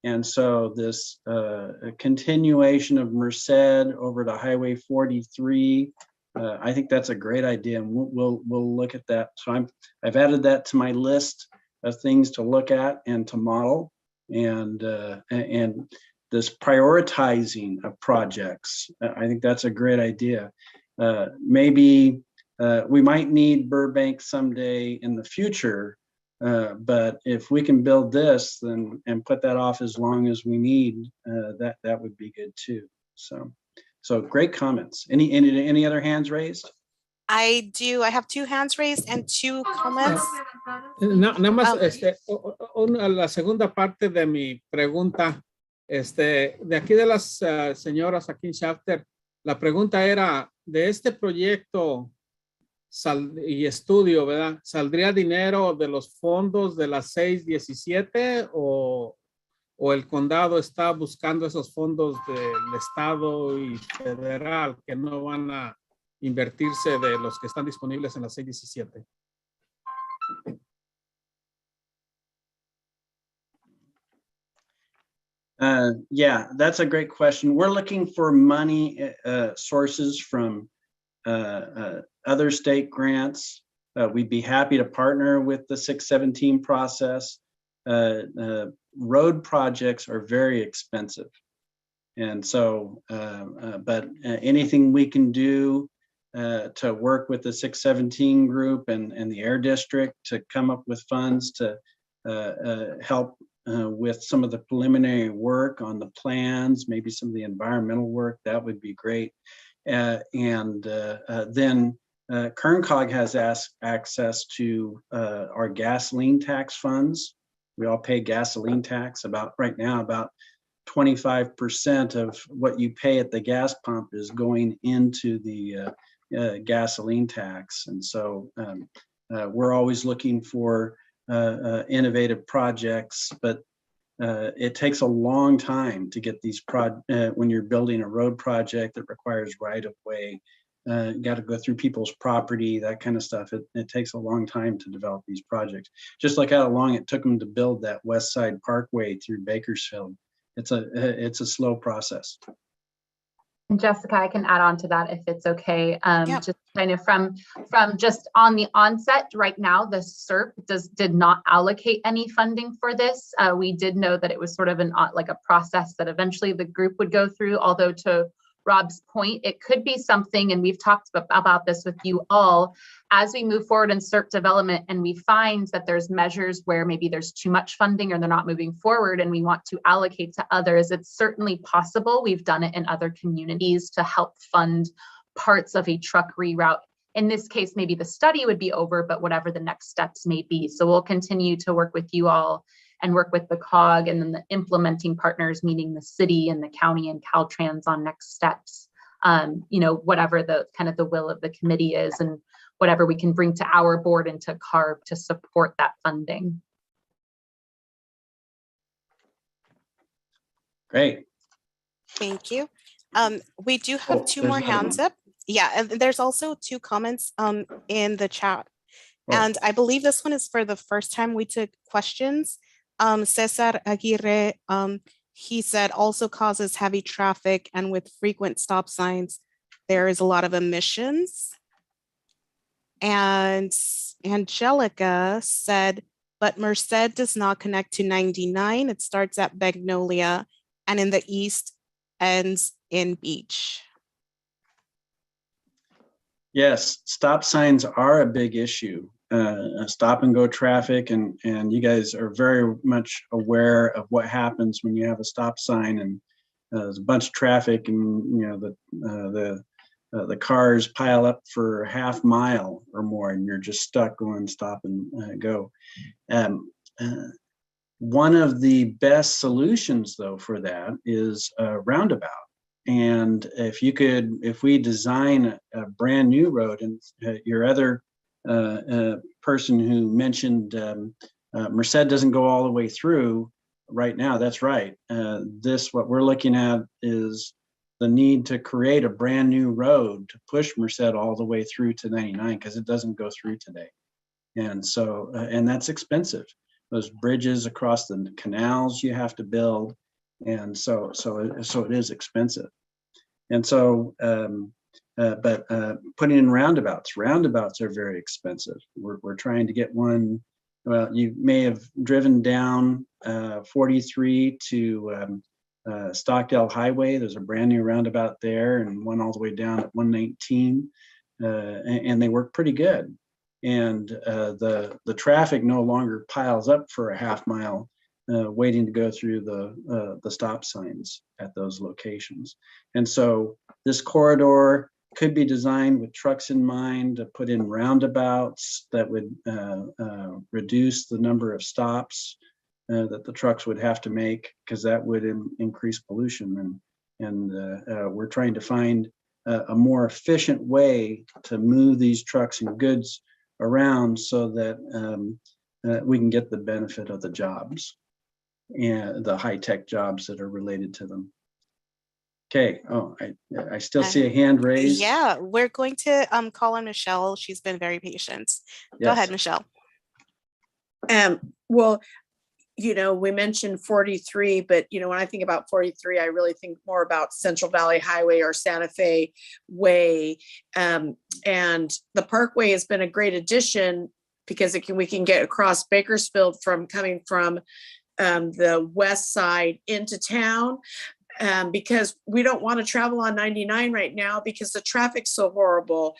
And so this continuation of Merced over to Highway 43, I think that's a great idea, and we'll look at that. So I've added that to my list of things to look at and to model, and this prioritizing of projects. I think that's a great idea. Maybe we might need Burbank someday in the future, but if we can build this then and put that off as long as we need, that would be good too. So great comments. Any other hands raised? I do. I have 2 hands raised and 2 comments. Nada más la segunda parte de mi pregunta, de aquí de las señoras aquí en Chapter, la pregunta era, de este proyecto y estudio, ¿verdad? ¿Saldría dinero de los fondos de las 617 o el condado está buscando esos fondos del estado y federal que no van a invertirse de los que están disponibles en las 617? Yeah, that's a great question. We're looking for money sources from other state grants. We'd be happy to partner with the 617 process. Road projects are very expensive. And so, but anything we can do to work with the 617 group and the Air District to come up with funds to help with some of the preliminary work on the plans, maybe some of the environmental work, that would be great. Then KernCog has access to our gasoline tax funds. We all pay gasoline tax. Right now, about 25% of what you pay at the gas pump is going into the gasoline tax. And so we're always looking for innovative projects, but it takes a long time to get these when you're building a road project that requires right-of-way. You got to go through people's property, that kind of stuff. It takes a long time to develop these projects. Just like how long it took them to build that West Side Parkway through Bakersfield. It's a slow process. And Jessica, I can add on to that if it's okay. Yeah. Just kind of from just on the onset right now, the SERP did not allocate any funding for this. We did know that it was sort of like a process that eventually the group would go through, although to Rob's point, it could be something, and we've talked about this with you all, as we move forward in SERP development and we find that there's measures where maybe there's too much funding or they're not moving forward and we want to allocate to others, it's certainly possible. We've done it in other communities to help fund parts of a truck reroute. In this case, maybe the study would be over, but whatever the next steps may be. So we'll continue to work with you all and work with the COG and then the implementing partners, meaning the city and the county and Caltrans on next steps. Whatever the kind of the will of the committee is and whatever we can bring to our board and to CARB to support that funding. Great. Thank you. We do have 2 more there's another hands one. up. Yeah, and there's also 2 comments in the chat. Oh. And I believe this one is for the first time we took questions. Cesar Aguirre, he said also causes heavy traffic and with frequent stop signs, there is a lot of emissions. And Angelica said, but Merced does not connect to 99. It starts at Magnolia and in the east ends in Beach. Yes, stop signs are a big issue. Stop and go traffic, and you guys are very much aware of what happens when you have a stop sign and there's a bunch of traffic, and the cars pile up for a half mile or more, and you're just stuck going stop and go. One of the best solutions, though, for that is a roundabout. And if we design a brand new road, and your other person who mentioned Merced doesn't go all the way through right now, that's right. What we're looking at is the need to create a brand new road to push Merced all the way through to 99, because it doesn't go through today. And so, and that's expensive. Those bridges across the canals you have to build. And so it is expensive. And so, but putting in roundabouts are very expensive. We're trying to get one. Well, you may have driven down 43 to Stockdale Highway. There's a brand new roundabout there, and one all the way down at 119, and they work pretty good. And the traffic no longer piles up for a half mile waiting to go through the stop signs at those locations. And so this corridor could be designed with trucks in mind to put in roundabouts that would reduce the number of stops that the trucks would have to make, because that would increase pollution. And we're trying to find a more efficient way to move these trucks and goods around so that we can get the benefit of the jobs and the high-tech jobs that are related to them. Okay. Oh, I still see a hand raised. Yeah, we're going to call on Michelle. She's been very patient. Yes. Go ahead, Michelle. Well, we mentioned 43, but when I think about 43, I really think more about Central Valley Highway or Santa Fe Way. And the Parkway has been a great addition because we can get across Bakersfield coming from the west side into town. Because we don't want to travel on 99 right now because the traffic's so horrible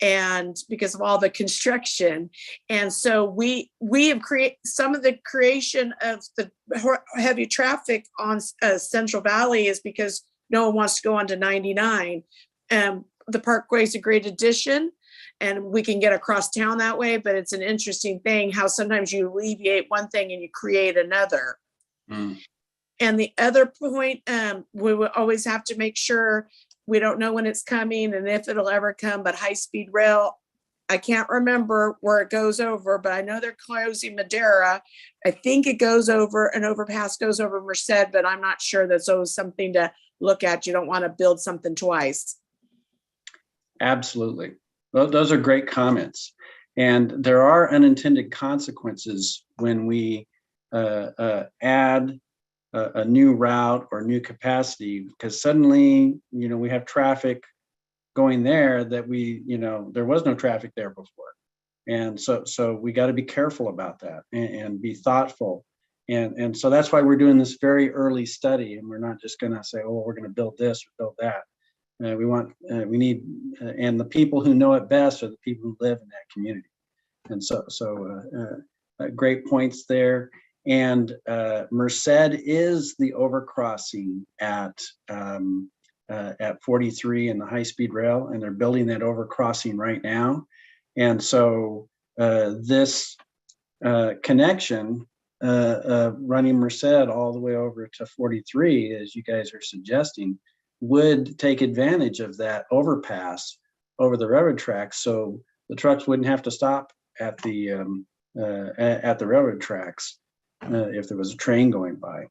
and because of all the construction. And so we have created some of the creation of the heavy traffic on Central Valley is because no one wants to go onto 99. The Parkway is a great addition and we can get across town that way, but it's an interesting thing how sometimes you alleviate one thing and you create another. Mm. And the other point, we will always have to make sure we don't know when it's coming and if it'll ever come, but high-speed rail, I can't remember where it goes over, but I know they're closing Madera. I think it goes over, an overpass goes over Merced, but I'm not sure. That's always something to look at. You don't want to build something twice. Absolutely. Well, those are great comments. And there are unintended consequences when we add a new route or new capacity, because suddenly, we have traffic going there that there was no traffic there before. And so we got to be careful about that and be thoughtful. And so that's why we're doing this very early study, and we're not just going to say, oh, we're going to build this or build that. We need, and the people who know it best are the people who live in that community. And so great points there. And Merced is the overcrossing at 43 in the high-speed rail, and they're building that overcrossing right now. And so this connection running Merced all the way over to 43, as you guys are suggesting, would take advantage of that overpass over the railroad tracks, so the trucks wouldn't have to stop at the railroad tracks. If there was a train going by.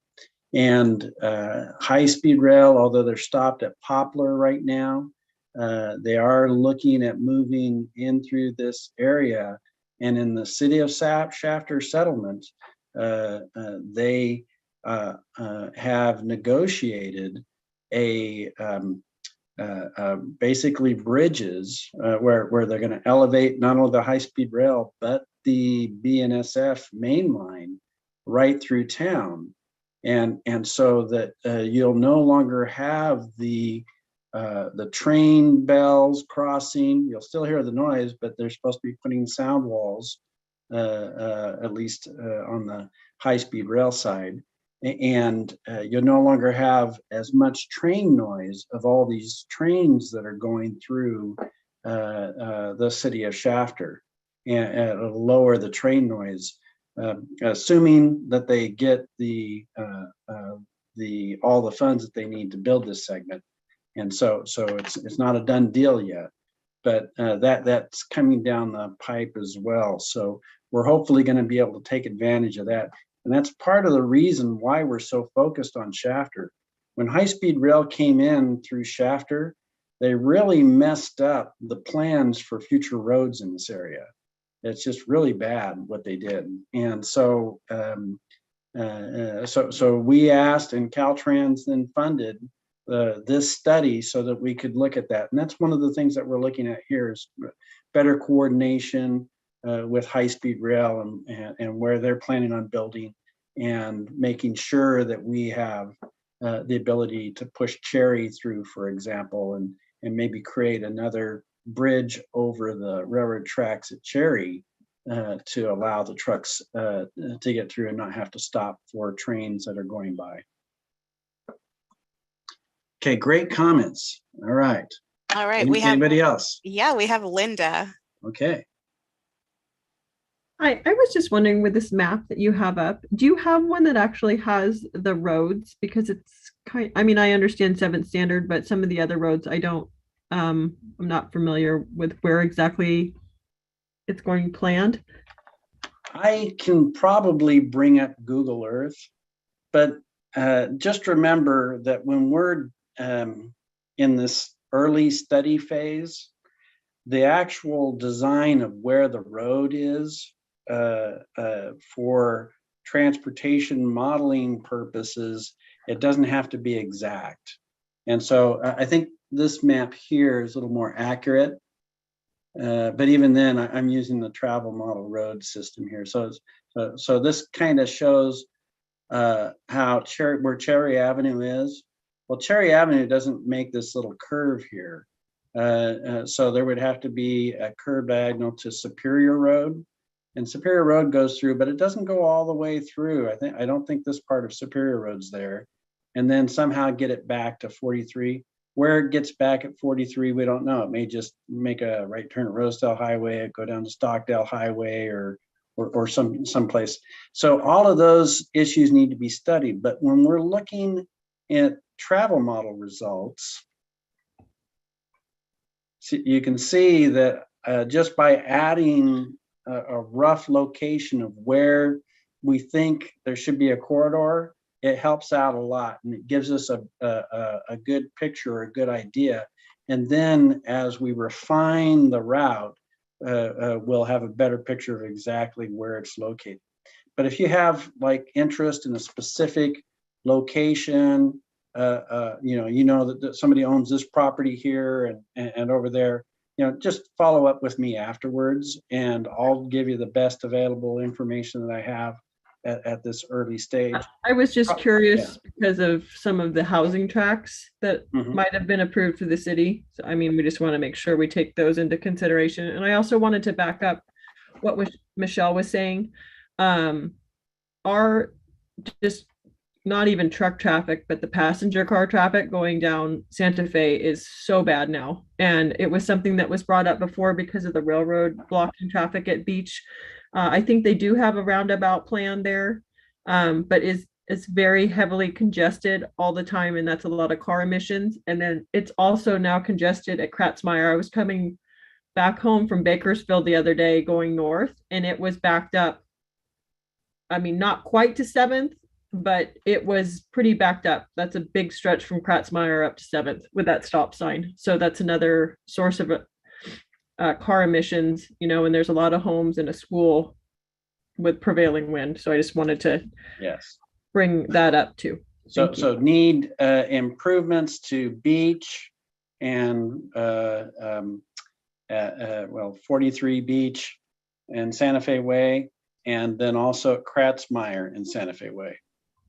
And high-speed rail, although they're stopped at Poplar right now, they are looking at moving in through this area. And in the city of Shafter settlement, they have negotiated a basically bridges where they're going to elevate not only the high-speed rail, but the BNSF main line right through town. And so that you'll no longer have the train bells crossing. You'll still hear the noise, but they're supposed to be putting sound walls, at least on the high-speed rail side. And you'll no longer have as much train noise of all these trains that are going through the city of Shafter, and it'll lower the train noise, assuming that they get all the funds that they need to build this segment. And so it's not a done deal yet, but that's coming down the pipe as well. So we're hopefully going to be able to take advantage of that. And that's part of the reason why we're so focused on Shafter. When high-speed rail came in through Shafter, they really messed up the plans for future roads in this area. It's just really bad what they did. And so so we asked, and Caltrans then funded this study so that we could look at that. And that's one of the things that we're looking at here is better coordination with high-speed rail and where they're planning on building, and making sure that we have the ability to push Cherry through, for example, and maybe create another bridge over the railroad tracks at Cherry to allow the trucks to get through and not have to stop for trains that are going by. Okay, great comments. All right. All right. Anybody else? Yeah, we have Linda. Okay. I was just wondering, with this map that you have up, do you have one that actually has the roads? Because it's I mean, I understand 7th standard, but some of the other roads I don't, I'm not familiar with where exactly it's going planned. I can probably bring up Google Earth, but just remember that when we're in this early study phase, the actual design of where the road is for transportation modeling purposes, it doesn't have to be exact. And so I think this map here is a little more accurate. But even then, I'm using the travel model road system here. So this kind of shows where Cherry Avenue is. Well, Cherry Avenue doesn't make this little curve here. So there would have to be a curb diagonal to Superior Road, and Superior Road goes through, but it doesn't go all the way through. I don't think this part of Superior Road's there, and then somehow get it back to 43. Where it gets back at 43, we don't know. It may just make a right turn at Rosedale Highway, go down to Stockdale Highway, or someplace. So all of those issues need to be studied. But when we're looking at travel model results, you can see that just by adding a rough location of where we think there should be a corridor, it helps out a lot, and it gives us a good picture, a good idea. And then as we refine the route, we'll have a better picture of exactly where it's located. But if you have like interest in a specific location, you know that somebody owns this property here and over there, just follow up with me afterwards, and I'll give you the best available information that I have at this early stage. I was just curious because of some of the housing tracts that might have been approved for the city. So, I mean, we just want to make sure we take those into consideration. And I also wanted to back up what Michelle was saying. Our just not even truck traffic, but the passenger car traffic going down Santa Fe is so bad now. And it was something that was brought up before because of the railroad blocking traffic at Beach. I think they do have a roundabout plan there, but it's very heavily congested all the time, and that's a lot of car emissions. And then it's also now congested at Kratzmeyer. I was coming back home from Bakersfield the other day going north, and it was backed up. I mean, not quite to 7th, but it was pretty backed up. That's a big stretch from Kratzmeyer up to 7th with that stop sign. So that's another source of car emissions, and there's a lot of homes and a school with prevailing wind. So I just wanted to bring that up too. So need improvements to Beach and 43 Beach and Santa Fe Way, and then also at Kratzmeyer and Santa Fe Way.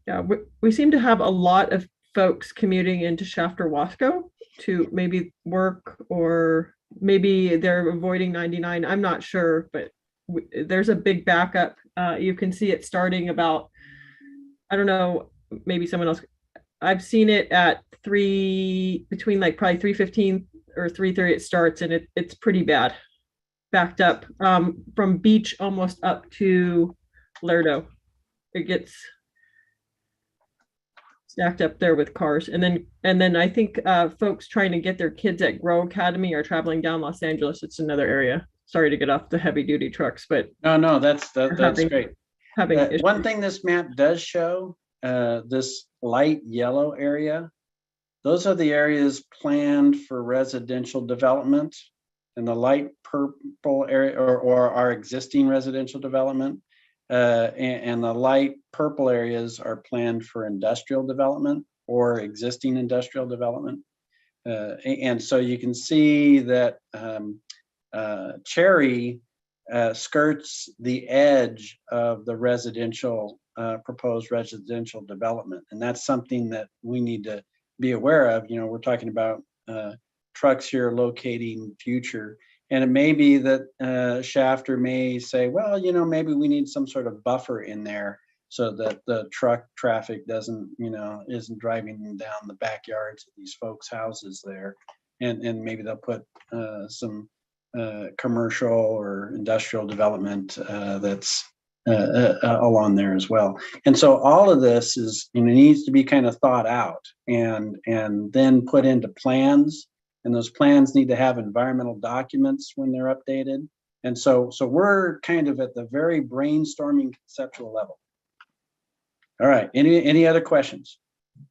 Yeah, we seem to have a lot of folks commuting into Shafter Wasco to maybe work, or maybe they're avoiding 99. I'm not sure, but there's a big backup. You can see it starting about, I don't know, maybe someone else. I've seen it at between like probably 3:15 or 3:30 it starts, and it's pretty bad. Backed up from Beach almost up to Lerdo. It gets stacked up there with cars. And then I think folks trying to get their kids at Grow Academy are traveling down Los Angeles. It's another area. Sorry to get off the heavy duty trucks, but no, that's great. Having one thing this map does show, this light yellow area, those are the areas planned for residential development, and the light purple area or our existing residential development, and the light purple areas are planned for industrial development or existing industrial development. And so you can see that Cherry skirts the edge of the residential, proposed residential development. And that's something that we need to be aware of. You know, we're talking about trucks here locating future. And it may be that Shafter may say, well, you know, maybe we need some sort of buffer in there so that the truck traffic doesn't, you know, isn't driving down the backyards of these folks' houses there. And maybe they'll put some commercial or industrial development that's along there as well. And so all of this is, you know, needs to be kind of thought out and then put into plans. And those plans need to have environmental documents when they're updated. And so we're kind of at the very brainstorming conceptual level. All right, any other questions?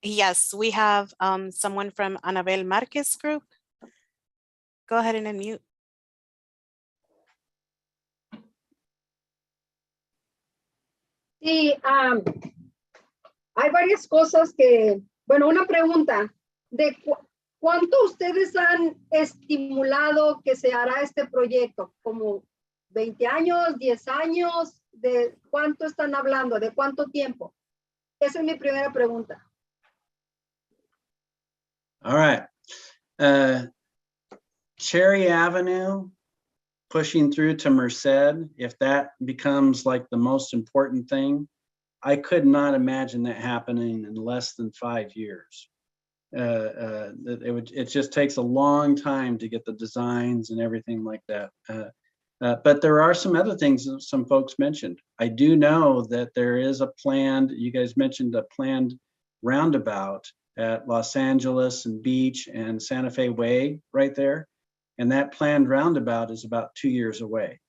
Yes, we have someone from Anabel Marquez group. Go ahead and unmute. Sí, hay varias cosas que, bueno, una pregunta de ¿cuánto ustedes han estimulado que se hará este proyecto? ¿Como 20 años, 10 años? ¿De cuánto están hablando? ¿De cuánto tiempo? Esa es mi primera pregunta. All right. Cherry Avenue, pushing through to Merced, if that becomes like the most important thing, I could not imagine that happening in less than 5 years. It just takes a long time to get the designs and everything like that. But there are some other things that some folks mentioned. I do know that there is a planned, you guys mentioned a planned roundabout at Los Angeles and Beach and Santa Fe Way right there. And that planned roundabout is about 2 years away.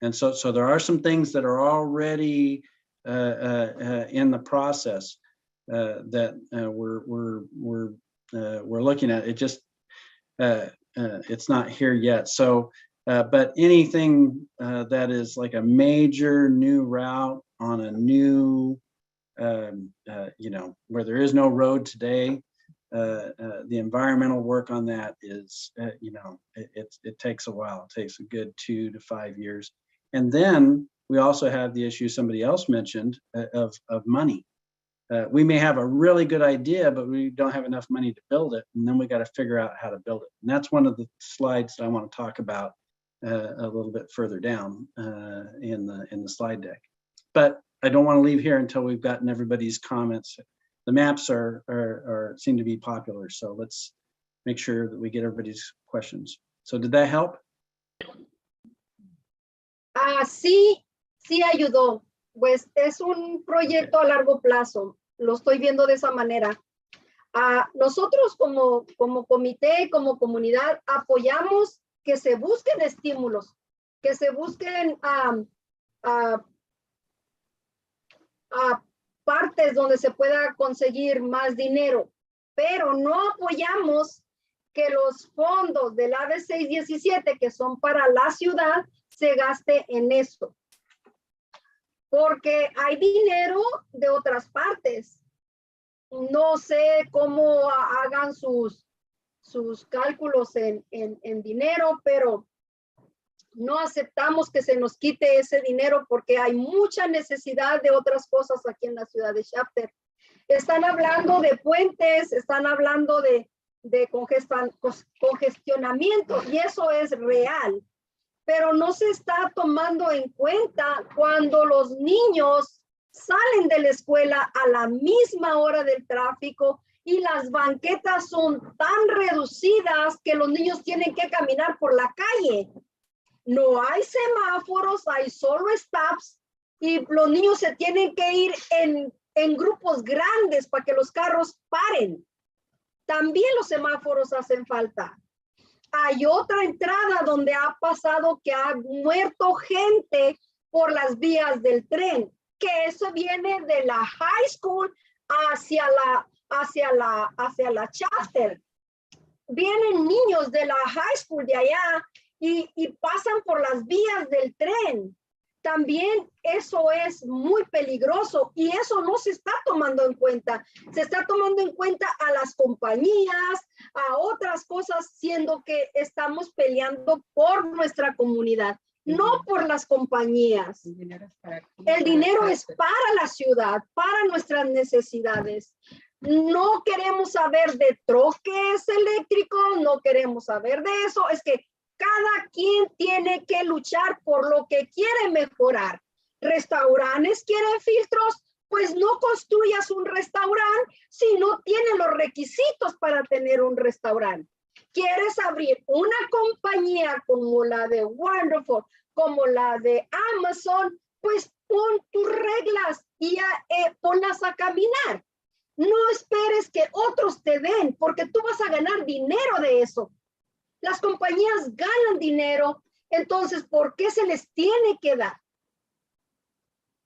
And so there are some things that are already in the process that we're looking at. It just it's not here yet. So, but anything that is like a major new route on a new, you know, where there is no road today, the environmental work on that is, you know, it takes a while. It takes a good 2 to 5 years. And then we also have the issue somebody else mentioned of money. We may have a really good idea, but we don't have enough money to build it. And then we got to figure out how to build it. And that's one of the slides that I want to talk about a little bit further down in the slide deck. But I don't want to leave here until we've gotten everybody's comments. The maps seem to be popular, so let's make sure that we get everybody's questions. So did that help? Sí ayudó. Pues es un proyecto a largo plazo. Lo estoy viendo de esa manera. Nosotros como comité, como comunidad, apoyamos que se busquen estímulos, que se busquen partes donde se pueda conseguir más dinero, pero no apoyamos que los fondos del AB617, que son para la ciudad, se gaste en esto. Porque hay dinero de otras partes. No sé cómo hagan sus cálculos en dinero, pero no aceptamos que se nos quite ese dinero porque hay mucha necesidad de otras cosas aquí en la ciudad de Chapter. Están hablando de puentes, están hablando de congestionamiento y eso es real, pero no se está tomando en cuenta cuando los niños salen de la escuela a la misma hora del tráfico y las banquetas son tan reducidas que los niños tienen que caminar por la calle. No hay semáforos, hay solo stops y los niños se tienen que ir en grupos grandes para que los carros paren. También los semáforos hacen falta. Hay otra entrada donde ha pasado que ha muerto gente por las vías del tren, que eso viene de la high school hacia la Chapter. Vienen niños de la high school de allá y pasan por las vías del tren. También eso es muy peligroso y eso no se está tomando en cuenta. Se está tomando en cuenta a las compañías, a otras cosas, siendo que estamos peleando por nuestra comunidad, no por las compañías. El dinero es para la ciudad, para nuestras necesidades. No queremos saber de troques eléctricos, no queremos saber de eso. Es que cada quien tiene que luchar por lo que quiere mejorar. Restaurantes quieren filtros, pues no construyas un restaurante si no tiene los requisitos para tener un restaurante. ¿Quieres abrir una compañía como la de Wonderful, como la de Amazon? Pues pon tus reglas y ponlas a caminar. No esperes que otros te den, porque tú vas a ganar dinero de eso. Las compañías ganan dinero, entonces, ¿por qué se les tiene que dar?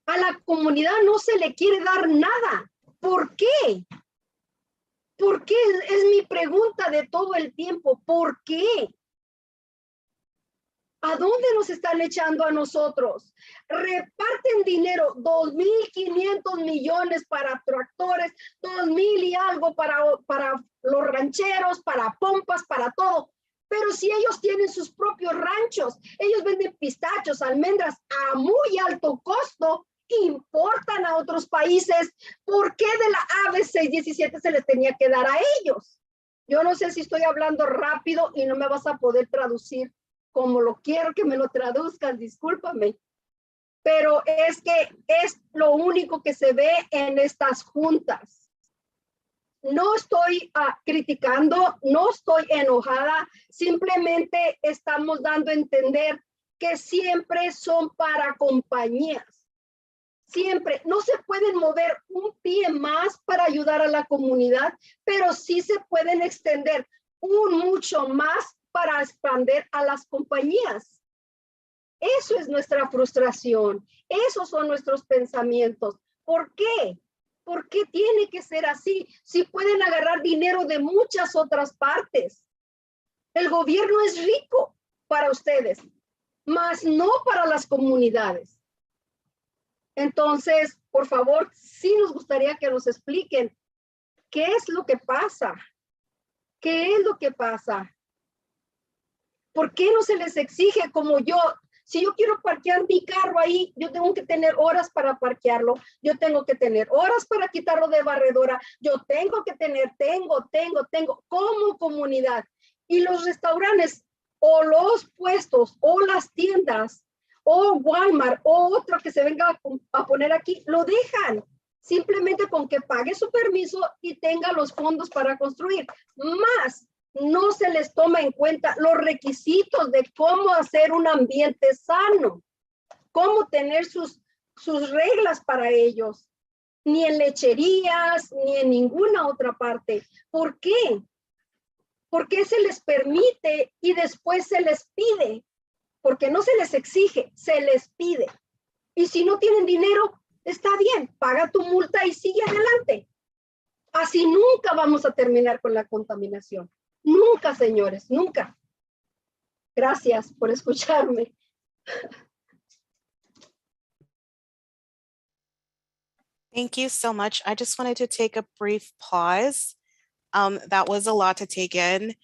A la comunidad no se le quiere dar nada. ¿Por qué? ¿Por qué? Es mi pregunta de todo el tiempo. ¿Por qué? ¿A dónde nos están echando a nosotros? Reparten dinero, 2.500 millones para tractores, 2.000 y algo para los rancheros, para pompas, para todo. Pero si ellos tienen sus propios ranchos, ellos venden pistachos, almendras a muy alto costo, importan a otros países, ¿por qué de la AB617 se les tenía que dar a ellos? Yo no sé si estoy hablando rápido y no me vas a poder traducir como lo quiero que me lo traduzcas, discúlpame. Pero es que es lo único que se ve en estas juntas. No estoy criticando, no estoy enojada, simplemente estamos dando a entender que siempre son para compañías. Siempre, no se pueden mover un pie más para ayudar a la comunidad, pero sí se pueden extender mucho más para expandir a las compañías. Eso es nuestra frustración, esos son nuestros pensamientos. ¿Por qué? ¿Por qué tiene que ser así? Si pueden agarrar dinero de muchas otras partes. El gobierno es rico para ustedes, mas no para las comunidades. Entonces, por favor, sí nos gustaría que nos expliquen qué es lo que pasa. ¿Qué es lo que pasa? ¿Por qué no se les exige como yo? Si yo quiero parquear mi carro ahí, yo tengo que tener horas para parquearlo, yo tengo que tener horas para quitarlo de barredora, yo tengo que tener, tengo, como comunidad. Y los restaurantes o los puestos o las tiendas o Walmart o otro que se venga a poner aquí, lo dejan. Simplemente con que pague su permiso y tenga los fondos para construir. Más, no se les toma en cuenta los requisitos de cómo hacer un ambiente sano, cómo tener sus reglas para ellos, ni en lecherías, ni en ninguna otra parte. ¿Por qué? ¿Por qué se les permite y después se les pide? Porque no se les exige, se les pide. Y si no tienen dinero, está bien, paga tu multa y sigue adelante. Así nunca vamos a terminar con la contaminación. Nunca, señores, nunca. Gracias por escucharme. Thank you so much. I just wanted to take a brief pause. That was a lot to take in.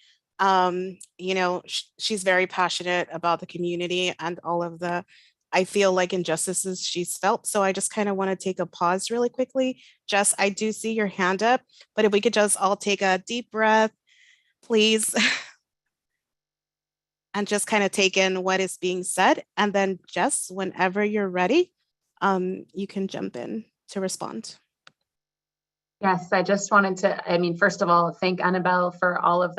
You know, she's very passionate about the community and all of the, I feel like, injustices she's felt. So I just kind of want to take a pause really quickly. Jess, I do see your hand up, but if we could just all take a deep breath, please. And just kind of take in what is being said. And then Jess, whenever you're ready, you can jump in to respond. Yes, I just wanted to, I mean, first of all, thank Annabelle for all of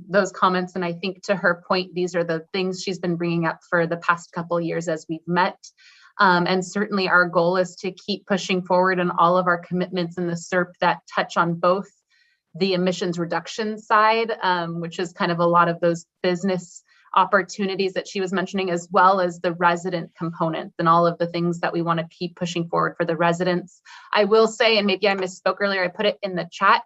those comments. And I think to her point, these are the things she's been bringing up for the past couple of years as we've met. And certainly our goal is to keep pushing forward on all of our commitments in the SERP that touch on both the emissions reduction side, which is kind of a lot of those business opportunities that she was mentioning, as well as the resident components and all of the things that we want to keep pushing forward for the residents. I will say, and maybe I misspoke earlier, I put it in the chat,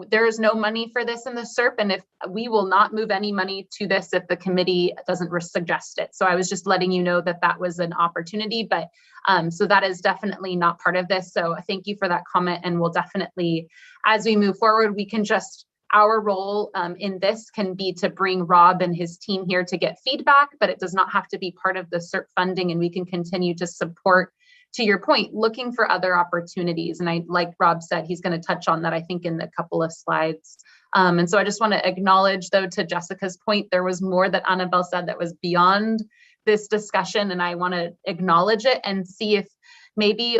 there is no money for this in the SERP, and if we will not move any money to this if the committee doesn't suggest it. So I was just letting you know that that was an opportunity, but so that is definitely not part of this. So thank you for that comment, and we'll definitely, as we move forward, we can just, our role in this can be to bring Rob and his team here to get feedback, but it does not have to be part of the SERP funding, and we can continue to support, to your point, looking for other opportunities. And I, like Rob said, he's going to touch on that, I think, in a couple of slides. And so I just want to acknowledge, though, to Jessica's point, there was more that Annabelle said that was beyond this discussion, and I want to acknowledge it and see if maybe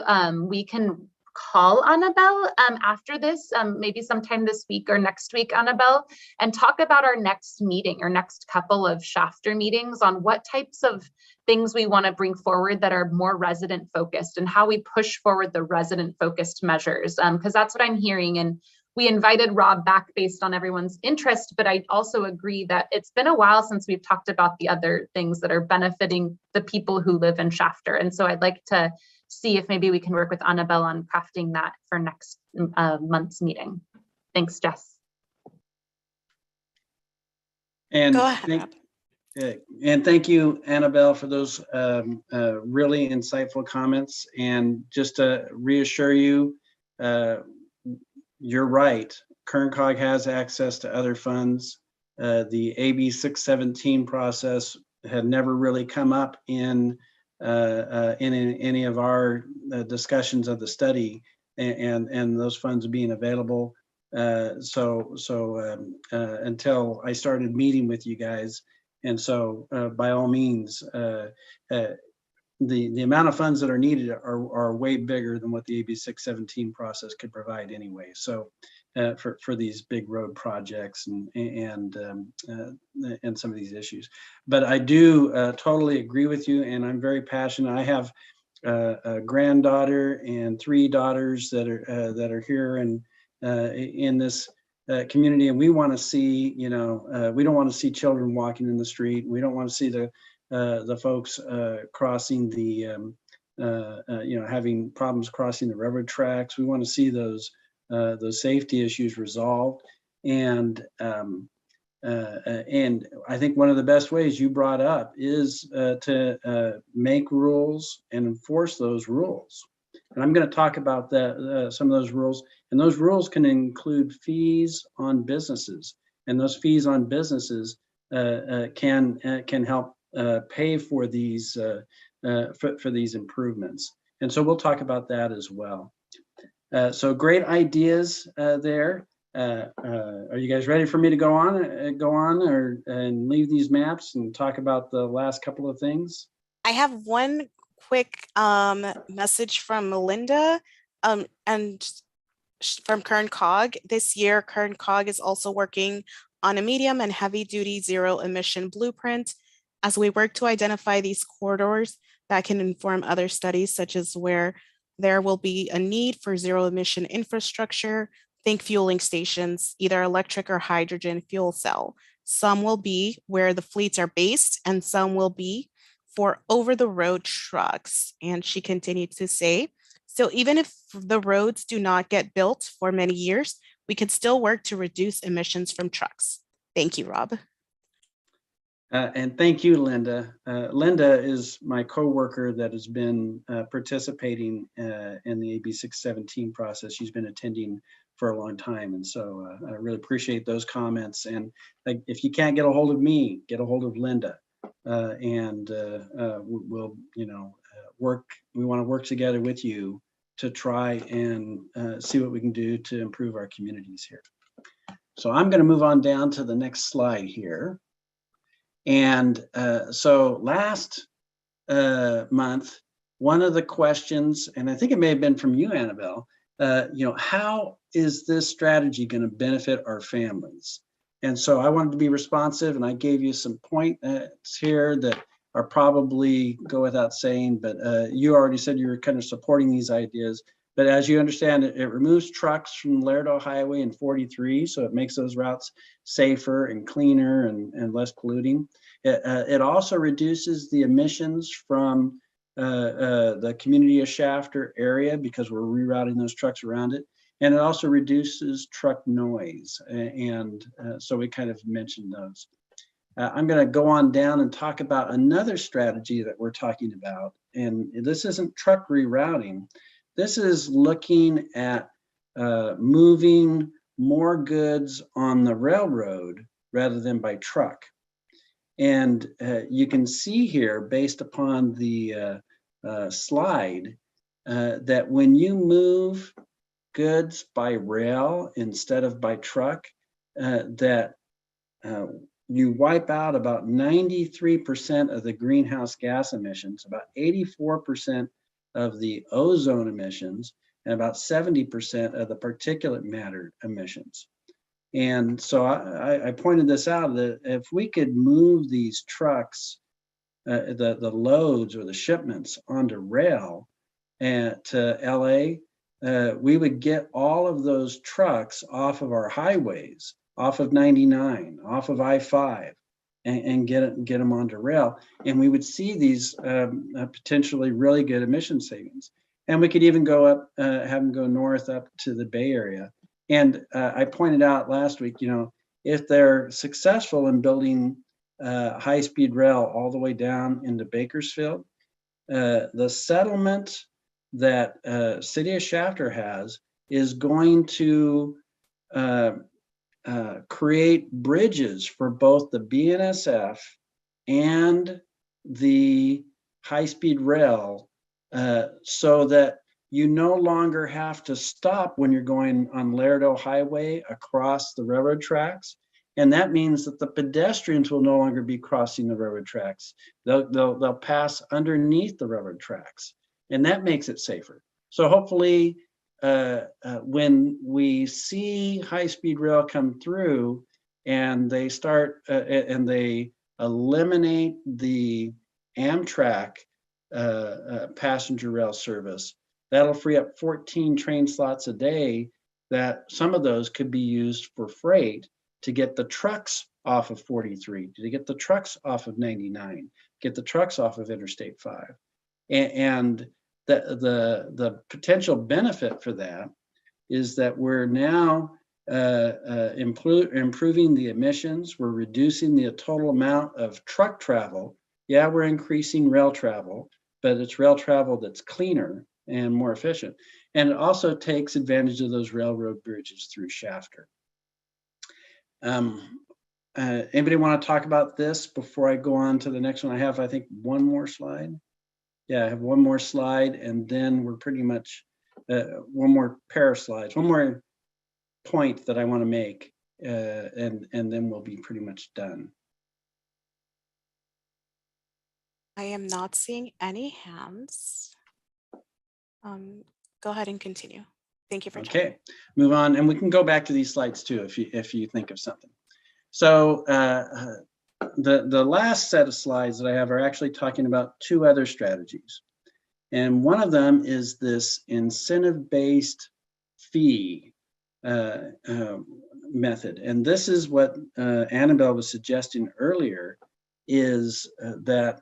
we can call Annabelle after this, maybe sometime this week or next week, Annabelle, and talk about our next meeting or next couple of Shafter meetings on what types of things we want to bring forward that are more resident focused and how we push forward the resident focused measures, because that's what I'm hearing. And we invited Rob back based on everyone's interest, but I also agree that it's been a while since we've talked about the other things that are benefiting the people who live in Shafter. And so I'd like to see if maybe we can work with Annabelle on crafting that for next month's meeting. Thanks, Jess. And Go ahead. thank you, Annabelle, for those really insightful comments. And just to reassure you, you're right. KernCog has access to other funds. The AB617 process had never really come up in any of our discussions of the study, and those funds being available. So until I started meeting with you guys, and so by all means, the amount of funds that are needed are way bigger than what the AB617 process could provide anyway. So for these big road projects and some of these issues. But I do totally agree with you, and I'm very passionate. I have a granddaughter and 3 daughters that are here and in this community, and we want to see, we don't want to see children walking in the street. We don't want to see the folks crossing the having problems crossing the railroad tracks. We want to see those safety issues resolved, and I think one of the best ways you brought up is to make rules and enforce those rules. And I'm going to talk about some of those rules, and those rules can include fees on businesses, and those fees on businesses can help pay for these improvements. And so we'll talk about that as well. So great ideas there. Are you guys ready for me to go on and leave these maps and talk about the last couple of things? I have one quick message from Melinda and from KernCog. This year, KernCog is also working on a medium and heavy duty zero emission blueprint as we work to identify these corridors that can inform other studies, such as where there will be a need for zero emission infrastructure. Think fueling stations, either electric or hydrogen fuel cell. Some will be where the fleets are based, and some will be for over-the-road trucks. And she continued to say, so even if the roads do not get built for many years, we could still work to reduce emissions from trucks. Thank you, Rob. And thank you, Linda. Linda is my coworker that has been participating in the AB617 process. She's been attending for a long time. And so I really appreciate those comments. And if you can't get a hold of me, get a hold of Linda. We'll, work. We want to work together with you to try and see what we can do to improve our communities here. So I'm going to move on down to the next slide here. And so last month, one of the questions, and I think it may have been from you, Annabelle, how is this strategy going to benefit our families? And so I wanted to be responsive, and I gave you some points here that are probably go without saying, but you already said you were kind of supporting these ideas. But as you understand, it removes trucks from Laredo Highway and 43, so it makes those routes safer and cleaner and less polluting. It also reduces the emissions from the community of Shafter area because we're rerouting those trucks around it. And it also reduces truck noise. So we kind of mentioned those. I'm going to go on down and talk about another strategy that we're talking about. And this isn't truck rerouting. This is looking at moving more goods on the railroad rather than by truck. And you can see here, based upon the slide, that when you move goods by rail instead of by truck, that you wipe out about 93% of the greenhouse gas emissions, about 84% of the ozone emissions, and about 70% of the particulate matter emissions. And so I pointed this out, that if we could move these trucks, the loads or the shipments onto rail to LA, we would get all of those trucks off of our highways, off of 99, off of I-5, and get them onto rail. And we would see these potentially really good emission savings. And we could even go up, have them go north up to the Bay Area. And I pointed out last week, if they're successful in building high-speed rail all the way down into Bakersfield, the settlement that City of Shafter has is going to create bridges for both the BNSF and the high-speed rail so that you no longer have to stop when you're going on Laredo Highway across the railroad tracks. And that means that the pedestrians will no longer be crossing the railroad tracks. They'll pass underneath the railroad tracks, and that makes it safer. So hopefully when we see high-speed rail come through and they start and they eliminate the Amtrak passenger rail service, that'll free up 14 train slots a day, that some of those could be used for freight to get the trucks off of 43, to get the trucks off of 99, get the trucks off of Interstate 5. And the potential benefit for that is that we're now improving the emissions, we're reducing the total amount of truck travel. Yeah, we're increasing rail travel, but it's rail travel that's cleaner and more efficient. And it also takes advantage of those railroad bridges through Shafter. Anybody want to talk about this before I go on to the next one? I have, I think, one more slide. Yeah, I have one more slide, and then we're pretty much one more pair of slides, one more point that I want to make, and then we'll be pretty much done. I am not seeing any hands. Go ahead and continue. Thank you for checking. Okay, move on, and we can go back to these slides too if you think of something. So the last set of slides that I have are actually talking about two other strategies, and one of them is this incentive-based fee method, and this is what Annabelle was suggesting earlier, is that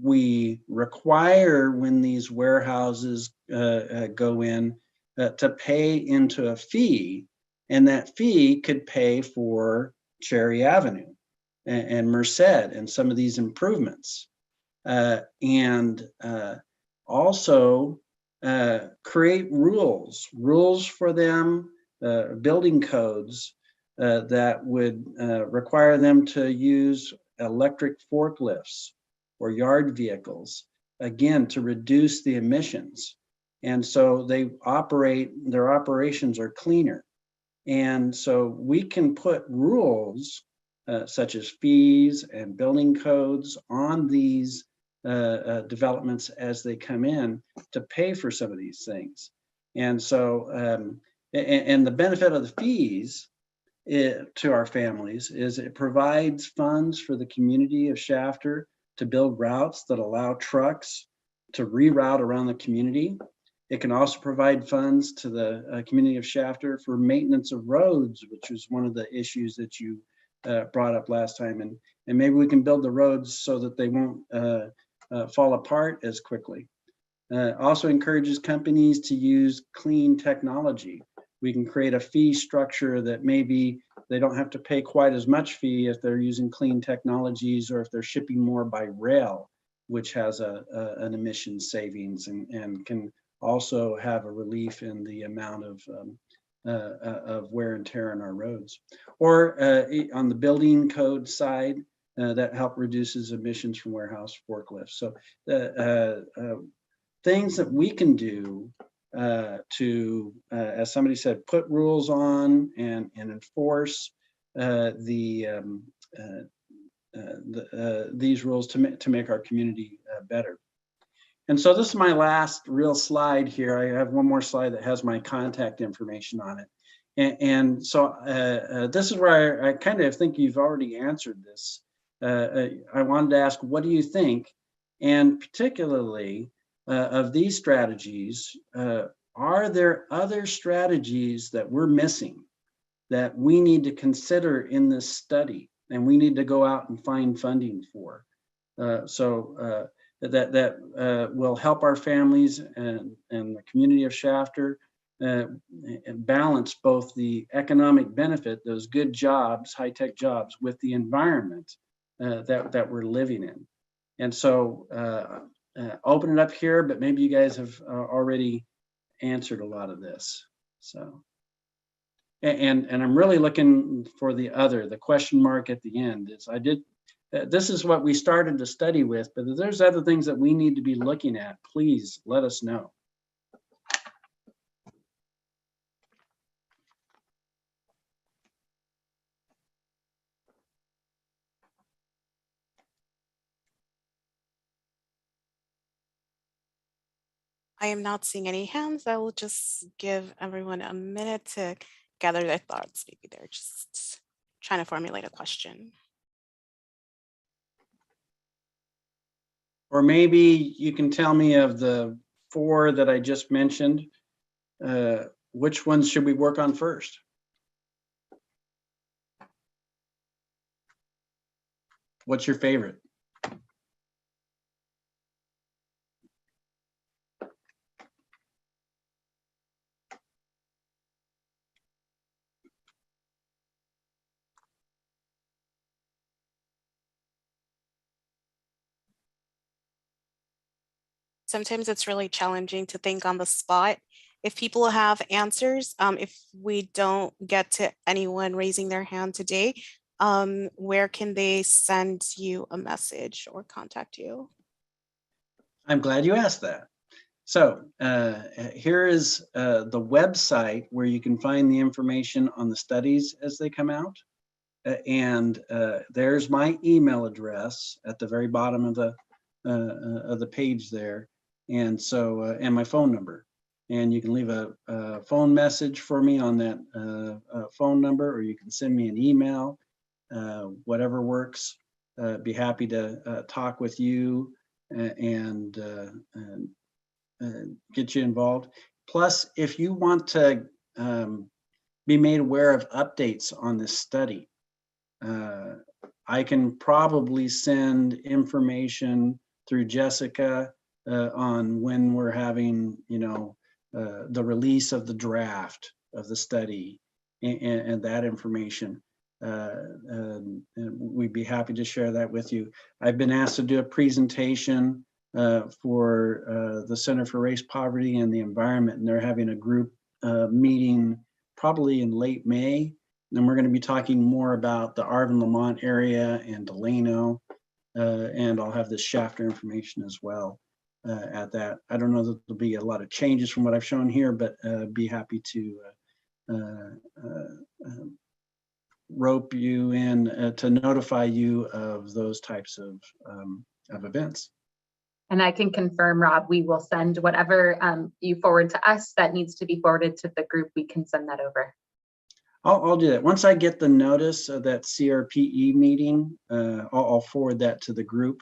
we require, when these warehouses go in, to pay into a fee, and that fee could pay for Cherry Avenue and Merced and some of these improvements, and also create rules for them building codes that would require them to use electric forklifts or yard vehicles, again, to reduce the emissions. And so their operations are cleaner. And so we can put rules such as fees and building codes on these developments as they come in to pay for some of these things. And so, and the benefit of the fees to our families is it provides funds for the community of Shafter to build routes that allow trucks to reroute around the community. It can also provide funds to the community of Shafter for maintenance of roads, which was one of the issues that you brought up last time. And maybe we can build the roads so that they won't fall apart as quickly. Also encourages companies to use clean technology. We can create a fee structure that maybe they don't have to pay quite as much fee if they're using clean technologies or if they're shipping more by rail, which has an emission savings and can also have a relief in the amount of wear and tear on our roads. Or on the building code side, that help reduces emissions from warehouse forklifts. So things that we can do to, as somebody said, put rules on and enforce these rules to make our community better. And so this is my last real slide here. I have one more slide that has my contact information on it. And so this is where I kind of think you've already answered this. I wanted to ask, what do you think? And particularly of these strategies, are there other strategies that we're missing that we need to consider in this study and we need to go out and find funding for? That will help our families and the community of Shafter and balance both the economic benefit, those good jobs, high-tech jobs, with the environment that we're living in. And so open it up here, but maybe you guys have already answered a lot of this. So, and I'm really looking for the question mark at the end. This is what we started the study with, but if there's other things that we need to be looking at, please let us know. I am not seeing any hands. I will just give everyone a minute to gather their thoughts. Maybe they're just trying to formulate a question. Or maybe you can tell me of the 4 that I just mentioned, which ones should we work on first? What's your favorite? Sometimes it's really challenging to think on the spot. If people have answers, if we don't get to anyone raising their hand today, where can they send you a message or contact you? I'm glad you asked that. So here is the website where you can find the information on the studies as they come out. And there's my email address at the very bottom of the page there. And so, and my phone number. And you can leave a phone message for me on that phone number, or you can send me an email, whatever works. Be happy to talk with you and get you involved. Plus, if you want to be made aware of updates on this study, I can probably send information through Jessica on when we're having, the release of the draft of the study and that information. And we'd be happy to share that with you. I've been asked to do a presentation for the Center for Race, Poverty, and the Environment, and they're having a group meeting probably in late May. And we're going to be talking more about the Arvin Lamont area and Delano. And I'll have this Shafter information as well at that. I don't know that there'll be a lot of changes from what I've shown here, but be happy to rope you in to notify you of those types of events. And I can confirm, Rob, we will send whatever you forward to us that needs to be forwarded to the group. We can send that over. I'll do that. Once I get the notice of that CRPE meeting, I'll forward that to the group.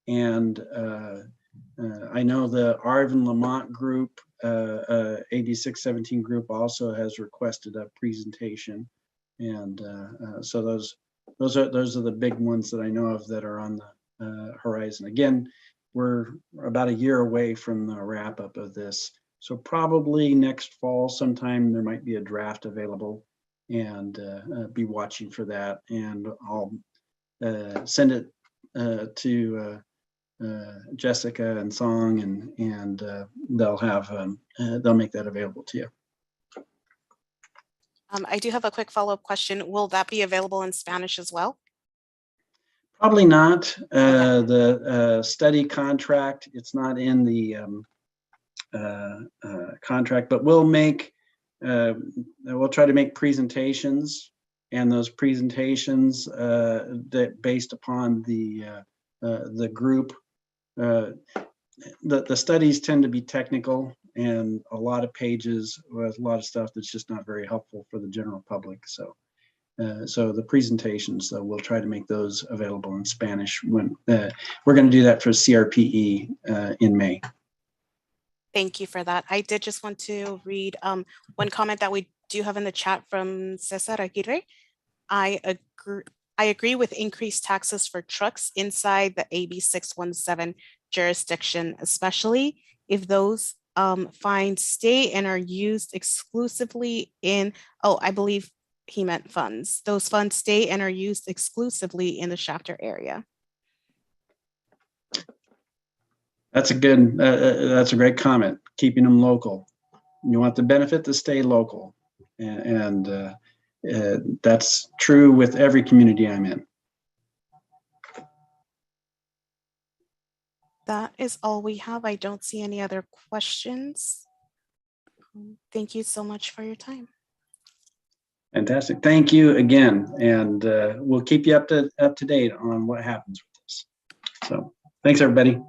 And I know the Arvin Lamont group, AB617 group also has requested a presentation. And so those are the big ones that I know of that are on the horizon. Again, we're about a year away from the wrap up of this. So probably next fall sometime there might be a draft available, and be watching for that. And I'll send it to Jessica and Song, and they'll make that available to you. I do have a quick follow-up question. Will that be available in Spanish as well? Probably not. The study contract, it's not in the contract, but we'll try to make presentations, and those presentations that based upon the group. The studies tend to be technical and a lot of pages with a lot of stuff that's just not very helpful for the general public. So the presentations, we'll try to make those available in Spanish when we're going to do that for CRPE in May. Thank you for that. I did just want to read one comment that we do have in the chat from Cesar Aguirre. I agree with increased taxes for trucks inside the AB617 jurisdiction, especially if those fines stay and are used exclusively in, I believe he meant funds. Those funds stay and are used exclusively in the Shafter area. That's a great comment. Keeping them local. You want the benefit to stay local, and that's true with every community I'm in. That is all we have. I don't see any other questions. Thank you so much for your time. Fantastic. Thank you again, and we'll keep you up to date on what happens with this. So thanks, everybody.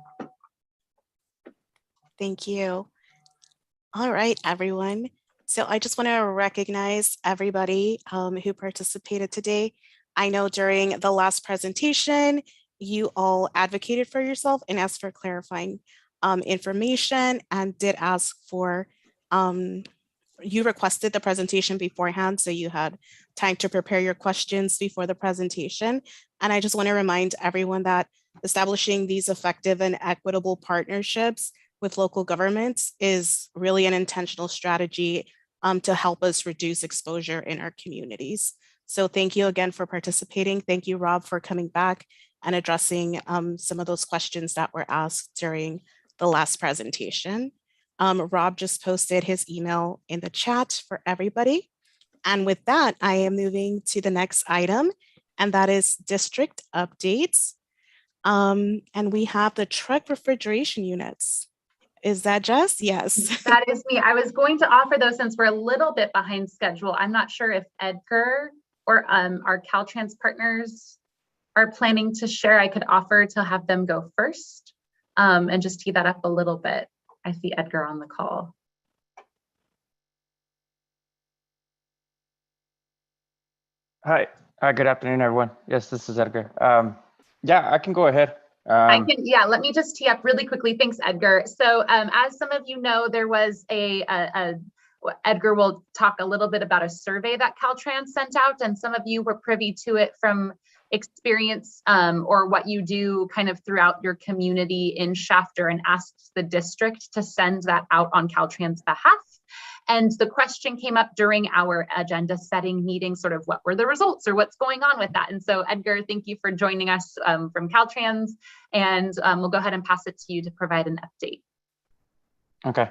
Thank you. All right, everyone. So I just want to recognize everybody who participated today. I know during the last presentation, you all advocated for yourself and asked for clarifying information, and did ask for, you requested the presentation beforehand, so you had time to prepare your questions before the presentation. And I just want to remind everyone that establishing these effective and equitable partnerships with local governments is really an intentional strategy to help us reduce exposure in our communities. So thank you again for participating. Thank you, Rob, for coming back and addressing some of those questions that were asked during the last presentation. Rob just posted his email in the chat for everybody. And with that, I am moving to the next item, and that is district updates. And we have the truck refrigeration units. Is that Jess? Yes. That is me. I was going to offer those since we're a little bit behind schedule. I'm not sure if Edgar or our Caltrans partners are planning to share. I could offer to have them go first and just tee that up a little bit. I see Edgar on the call. Hi, good afternoon, everyone. Yes, this is Edgar. Yeah, I can go ahead. I can, yeah, let me just tee up really quickly. Thanks, Edgar. So as some of you know, there was Edgar will talk a little bit about a survey that Caltrans sent out, and some of you were privy to it from experience or what you do kind of throughout your community in Shafter, and asked the district to send that out on Caltrans' behalf. And the question came up during our agenda setting meeting, sort of what were the results or what's going on with that. And so Edgar, thank you for joining us from Caltrans, and we'll go ahead and pass it to you to provide an update. Okay.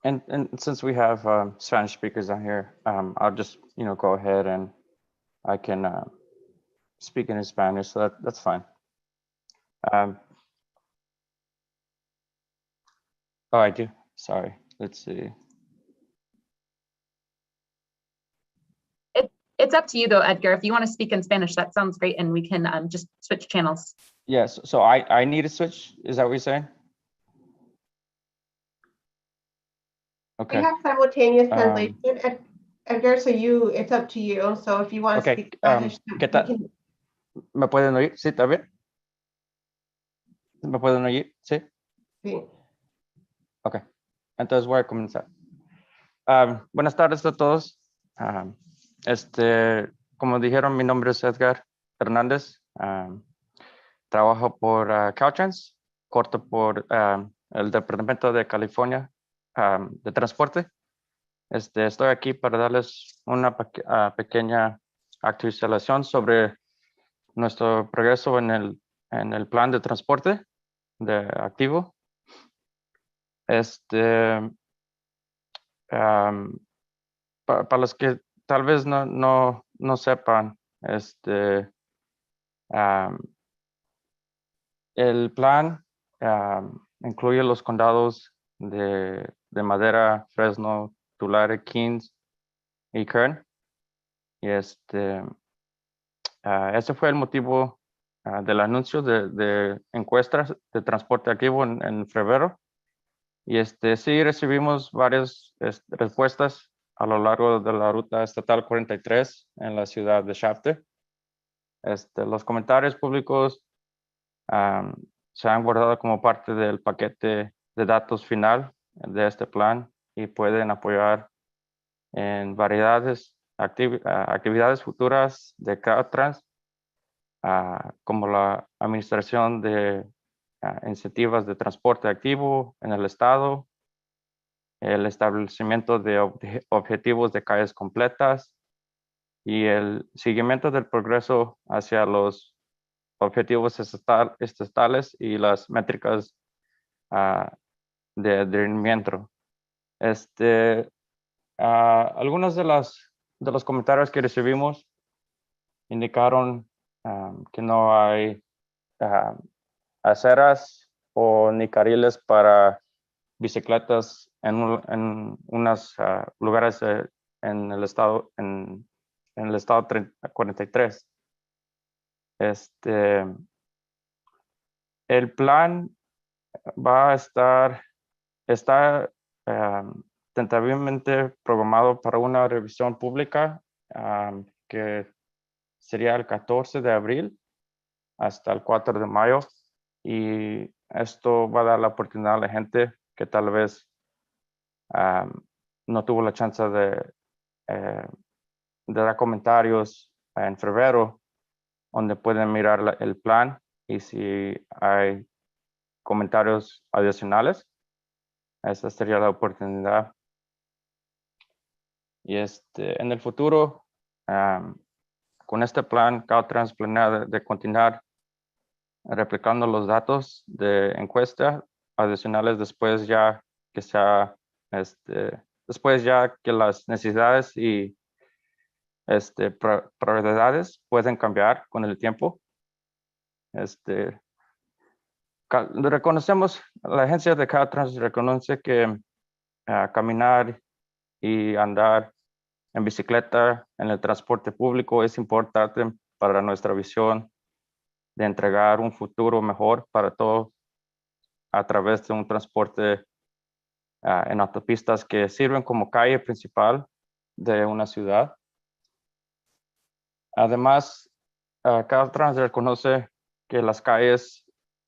And since we have Spanish speakers on here, I'll just, go ahead and I can speak in Spanish, so that's fine. Oh, I do. Sorry. Let's see. It's up to you though, Edgar. If you want to speak in Spanish, that sounds great, and we can just switch channels. Yes. So I need to switch. Is that what you're saying? Okay. We have simultaneous translation, Edgar, so it's up to you. So if you want to speak Spanish, ¿Qué tal? ¿Me pueden oír? Sí, ¿está bien? ¿Me pueden oír? Sí. Sí. Ok. Entonces voy a comenzar. Buenas tardes a todos. Como dijeron, mi nombre es Edgar Hernández. Trabajo por Caltrans, corto por el Departamento de California de Transporte. Estoy aquí para darles una pequeña actualización sobre nuestro progreso en el plan de transporte activo. Para los que tal vez no sepan, el plan incluye los condados de Madera, Fresno, Tulare, Kings y Kern. Y ese fue el motivo del anuncio de encuestas de transporte activo en febrero. Y sí recibimos varias respuestas a lo largo de la ruta estatal 43 en la ciudad de Shafter. Los comentarios públicos se han guardado como parte del paquete de datos final de este plan y pueden apoyar en variedades actividades futuras de Caltrans, como la administración de incentivos de transporte activo en el estado, el establecimiento de objetivos de calles completas y el seguimiento del progreso hacia los objetivos estatales y las métricas de rendimiento. Algunos de los comentarios que recibimos indicaron que no hay aceras o ni carriles para bicicletas en unos lugares en el estado 43. El plan va a está tentativamente programado para una revisión pública que sería el 14 de abril hasta el 4 de mayo. Y esto va a dar la oportunidad a la gente que tal vez no tuvo la chance de dar comentarios en febrero, donde pueden mirar el plan y si hay comentarios adicionales, esa sería la oportunidad. Y en el futuro, con este plan, Caltrans planea de continuar replicando los datos de encuesta adicionales después ya que las necesidades y prioridades pueden cambiar con el tiempo. Reconocemos, la agencia de Caltrans reconoce que caminar y andar en bicicleta en el transporte público es importante para nuestra visión de entregar un futuro mejor para todos a través de un transporte en autopistas que sirven como calle principal de una ciudad. Además, Caltrans reconoce que las calles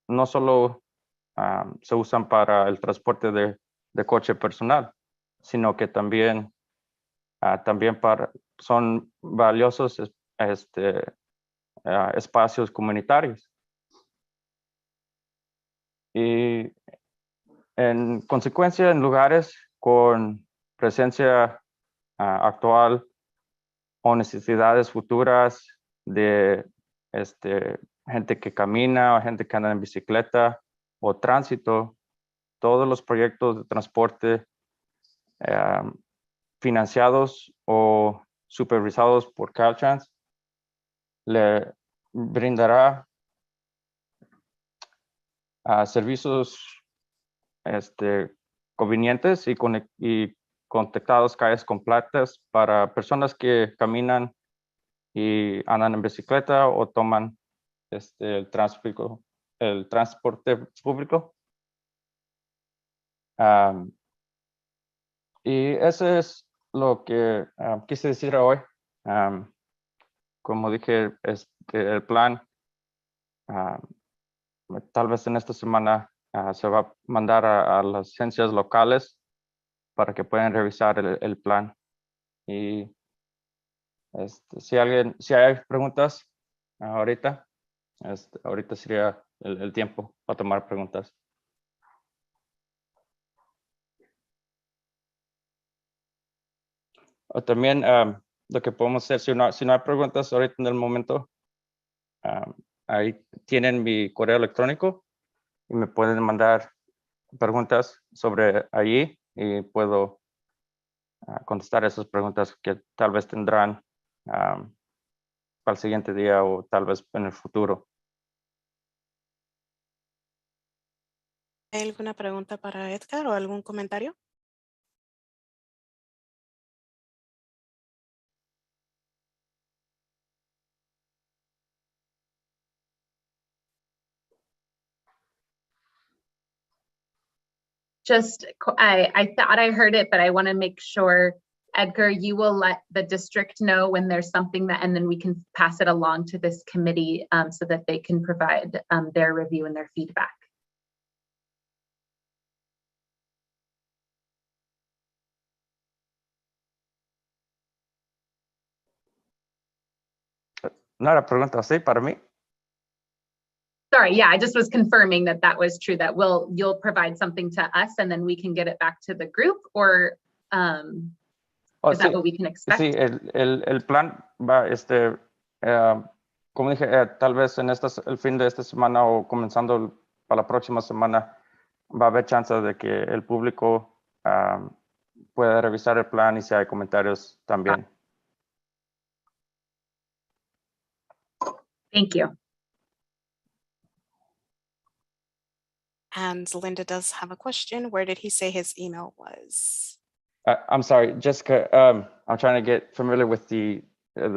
no solo se usan para el transporte de coche personal, sino que también son valiosos espacios comunitarios. Y en consecuencia, en lugares con presencia actual o necesidades futuras de gente que camina o gente que anda en bicicleta o tránsito, todos los proyectos de transporte financiados o supervisados por Caltrans le brindará servicios convenientes y conectados calles completas para personas que caminan y andan en bicicleta o toman el transporte público. Y eso es lo que quise decir hoy. Como dije, el plan tal vez en esta semana se va a mandar a las agencias locales para que puedan revisar el plan. Y si hay preguntas ahorita, ahorita sería el tiempo para tomar preguntas. O también lo que podemos hacer, si no hay preguntas ahorita en el momento, ahí tienen mi correo electrónico y me pueden mandar preguntas sobre allí y puedo contestar esas preguntas que tal vez tendrán para el siguiente día o tal vez en el futuro. ¿Hay alguna pregunta para Edgar o algún comentario? Just, I thought I heard it, but I want to make sure, Edgar, you will let the district know when there's something that, and then we can pass it along to this committee so that they can provide their review and their feedback. No era pregunta así para mí. Sorry, yeah, I just was confirming that that was true, that you'll provide something to us and then we can get it back to the group, or is that what we can expect? Sí, el plan va, como dije, tal vez en el fin de esta semana o comenzando para la próxima semana va a haber chance de que el público pueda revisar el plan y si hay comentarios también. Thank you. And Linda does have a question. Where did he say his email was? I'm sorry, Jessica, I'm trying to get familiar with the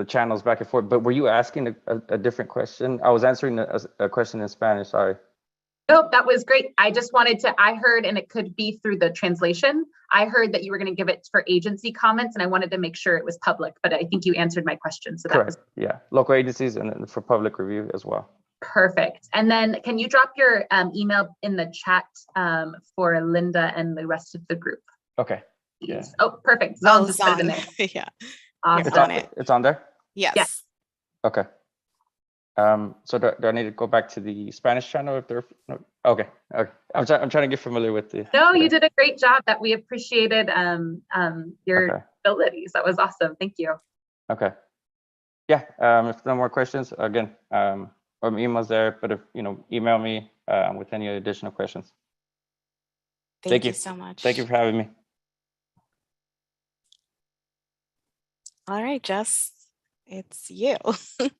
channels back and forth, but were you asking a different question? I was answering a question in Spanish, sorry. Nope, that was great. I just wanted to, I heard, and it could be through the translation, I heard that you were going to give it for agency comments, and I wanted to make sure it was public, but I think you answered my question. So correct. That was yeah, local agencies and for public review as well. Perfect. And then can you drop your email in the chat for Linda and the rest of the group? Okay. Yeah. Oh, perfect. Zon just put it in there. Yeah. Awesome. It's on there? Yes. Yes. Okay. So do I need to go back to the Spanish channel if they're okay. I'm trying to get familiar with the. No, you did a great job. That we appreciated your abilities. That was awesome. Thank you. Okay. Yeah. If no more questions, again, my email's there. But if email me with any additional questions. Thank you so much. Thank you for having me. All right, Jess, it's you. Awesome.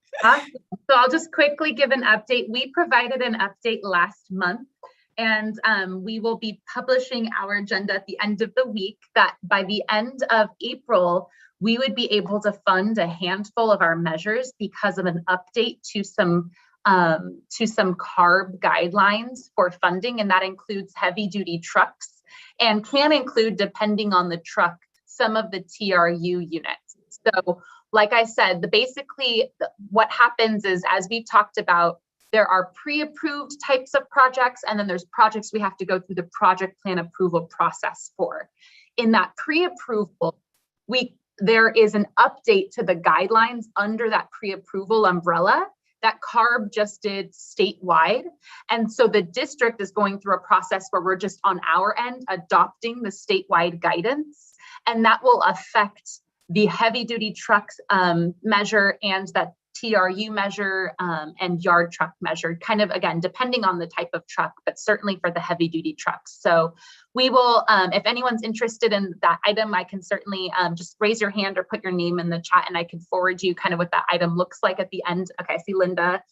So I'll just quickly give an update. We provided an update last month, and we will be publishing our agenda at the end of the week, that by the end of April, we would be able to fund a handful of our measures because of an update to some CARB guidelines for funding, and that includes heavy duty trucks and can include, depending on the truck, some of the TRU units. So like I said, basically what happens is, as we've talked about, there are pre-approved types of projects, and then there's projects we have to go through the project plan approval process for. In that pre-approval, there is an update to the guidelines under that pre-approval umbrella that CARB just did statewide. And so the district is going through a process where we're just on our end adopting the statewide guidance, and that will affect the heavy duty trucks measure and that TRU measure, and yard truck measure, kind of, again, depending on the type of truck, but certainly for the heavy duty trucks. So we will, if anyone's interested in that item, I can certainly just raise your hand or put your name in the chat and I can forward you kind of what that item looks like at the end. Okay, I see Linda.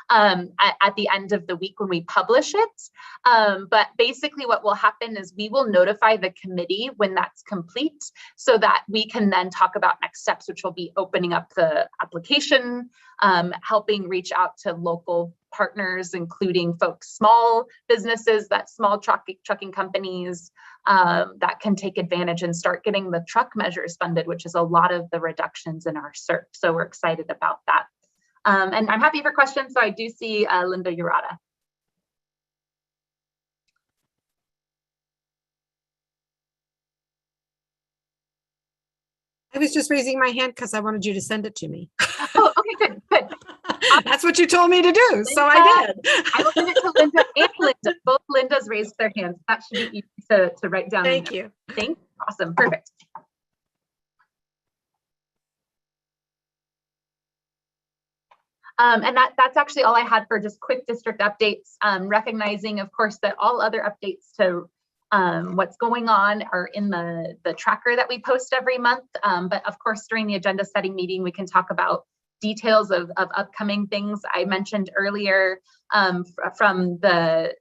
At the end of the week when we publish it. But basically what will happen is we will notify the committee when that's complete so that we can then talk about next steps, which will be opening up the application, helping reach out to local partners, including folks, small businesses, that small trucking companies that can take advantage and start getting the truck measures funded, which is a lot of the reductions in our CERT. So we're excited about that. And I'm happy for questions. So I do see Linda Urata. I was just raising my hand because I wanted you to send it to me. Oh, okay, good, good. That's what you told me to do, Linda, so I did. I will give it to Linda and Linda. Both Lindas raised their hands. That should be easy to write down. Thank you. Thanks. Awesome. Perfect. And that's actually all I had for just quick district updates, recognizing, of course, that all other updates to what's going on are in the tracker that we post every month. But of course, during the agenda setting meeting, we can talk about details of upcoming things. I mentioned earlier from the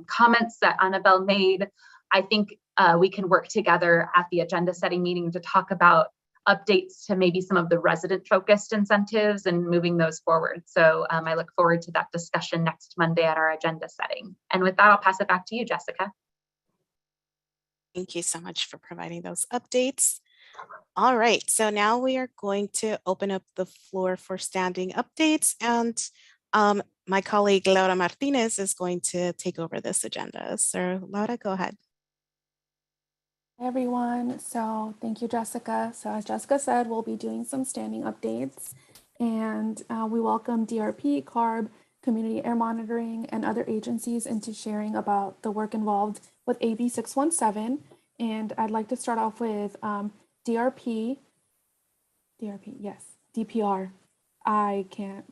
comments that Annabelle made, I think we can work together at the agenda setting meeting to talk about updates to maybe some of the resident focused incentives and moving those forward. So I look forward to that discussion next Monday at our agenda setting. And with that, I'll pass it back to you, Jessica. Thank you so much for providing those updates. All right, so now we are going to open up the floor for standing updates, and my colleague Laura Martinez is going to take over this agenda. So Laura, go ahead. Hey everyone, so thank you, Jessica. So as Jessica said, we'll be doing some standing updates, and we welcome DRP, CARB, Community Air Monitoring, and other agencies into sharing about the work involved with AB617. And I'd like to start off with DRP, yes, DPR. I can't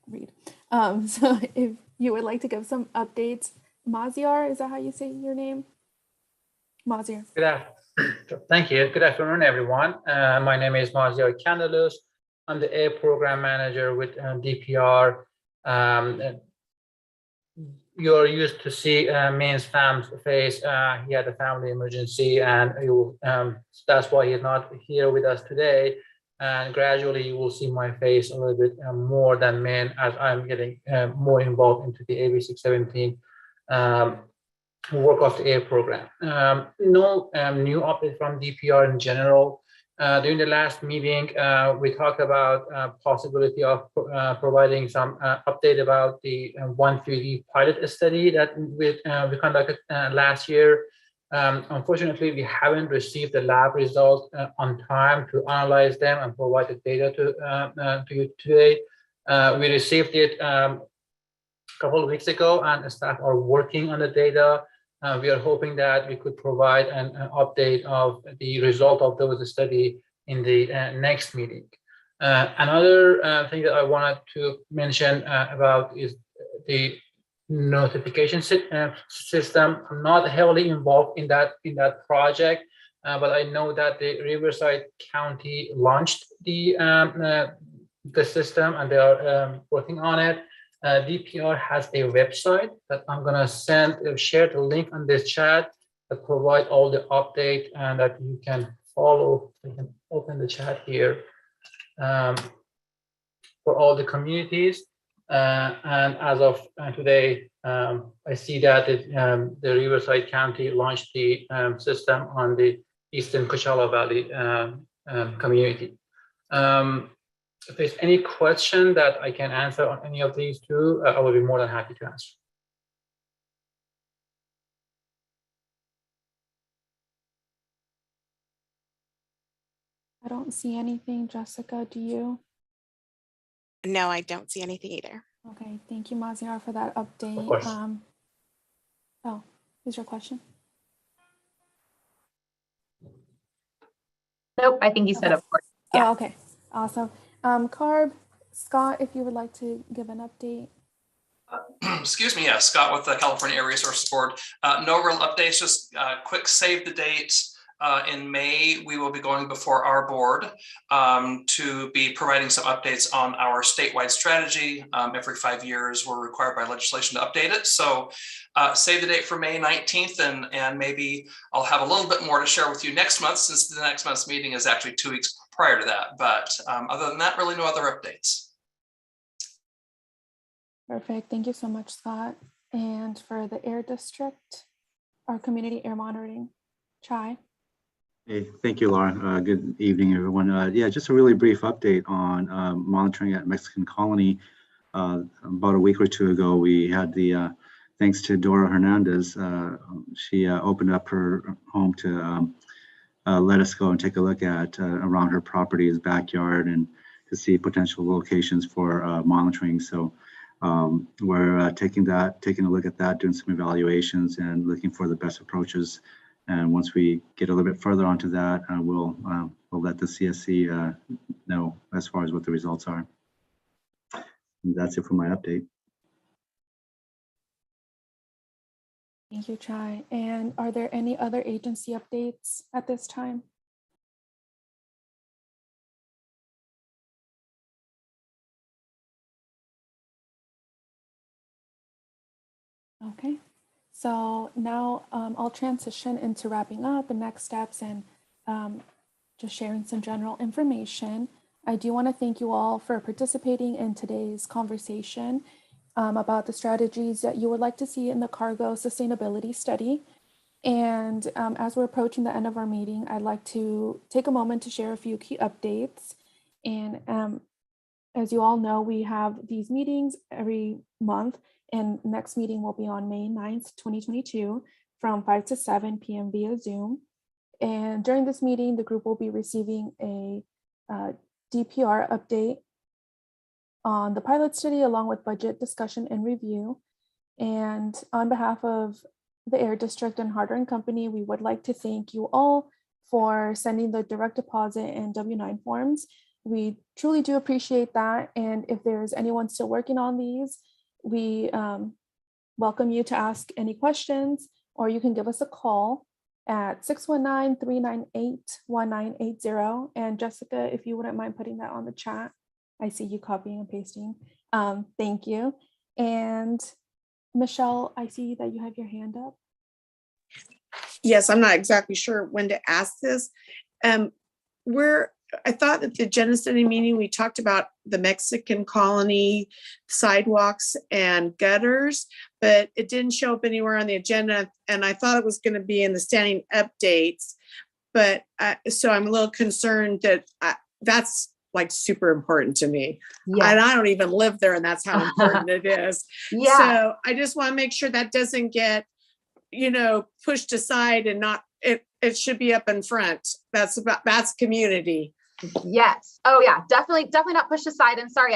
read. So if you would like to give some updates, Maziar, is that how you say your name? Maziar. Thank you. Good afternoon, everyone. My name is Maziar Candelus. I'm the Air Program Manager with DPR. You're used to see Main's fam's face. He had a family emergency, and that's why he's not here with us today. And gradually, you will see my face a little bit more than Main as I'm getting more involved into the AB617 work of the air program. No new update from DPR in general. During the last meeting, we talked about possibility of providing some update about the 1-3D pilot study that we conducted last year. Unfortunately, we haven't received the lab results on time to analyze them and provide the data to you today. We received it a couple of weeks ago, and staff are working on the data. We are hoping that we could provide an update of the result of those study in the next meeting. Another thing that I wanted to mention about is the notification system. I'm not heavily involved in that project, but I know that the Riverside County launched the system and they are working on it. DPR has a website that I'm gonna share the link on this chat that provide all the update and that you can follow. You can open the chat here for all the communities. And as of today, I see that the Riverside County launched the system on the Eastern Coachella Valley community. If there's any question that I can answer on any of these two, I will be more than happy to answer. I don't see anything. Jessica, do you? No, I don't see anything either. Okay, thank you, Maziar, for that update. Of course. Oh, is your question? Nope, I think you said of course. Yeah. Oh, okay, awesome. CARB, Scott, if you would like to give an update. Excuse me, yeah, Scott with the California Air Resources Board. No real updates, just quick save the date. In May, we will be going before our board to be providing some updates on our statewide strategy. Every 5 years, we're required by legislation to update it. So save the date for May 19th, and maybe I'll have a little bit more to share with you next month, since the next month's meeting is actually 2 weeks prior to that. But other than that, really no other updates. Perfect. Thank you so much, Scott. And for the Air District, our community air monitoring, Chai. Hey, thank you, Laura. Good evening, everyone. Yeah, just a really brief update on monitoring at Mexican Colony. About a week or two ago, we had the, thanks to Dora Hernandez, she opened up her home to let us go and take a look at around her property's backyard and to see potential locations for monitoring. So we're taking a look at that, doing some evaluations and looking for the best approaches. And once we get a little bit further onto that, we'll let the CSC know as far as what the results are. And that's it for my update. Thank you, Chai. And are there any other agency updates at this time? Okay, so now I'll transition into wrapping up and next steps and just sharing some general information. I do want to thank you all for participating in today's conversation about the strategies that you would like to see in the cargo sustainability study. And as we're approaching the end of our meeting, I'd like to take a moment to share a few key updates. And as you all know, we have these meetings every month, and next meeting will be on May 9th, 2022 from 5 to 7 p.m. via Zoom. And during this meeting, the group will be receiving a DPR update on the pilot study along with budget discussion and review. And on behalf of the Air District and Harder & Company, we would like to thank you all for sending the direct deposit and W-9 forms. We truly do appreciate that. And if there's anyone still working on these, we welcome you to ask any questions, or you can give us a call at 619-398-1980. And Jessica, if you wouldn't mind putting that on the chat. I see you copying and pasting. Thank you. And Michelle, I see that you have your hand up. Yes, I'm not exactly sure when to ask this. I thought that the agenda setting meeting, we talked about the Mexican Colony sidewalks and gutters, but it didn't show up anywhere on the agenda. And I thought it was going to be in the standing updates. But so I'm a little concerned that that's like super important to me. Yeah. And I don't even live there, and that's how important it is. Yeah. So I just want to make sure that doesn't get, pushed aside and not, it should be up in front. That's community. Yes. Oh yeah, definitely not pushed aside. And sorry,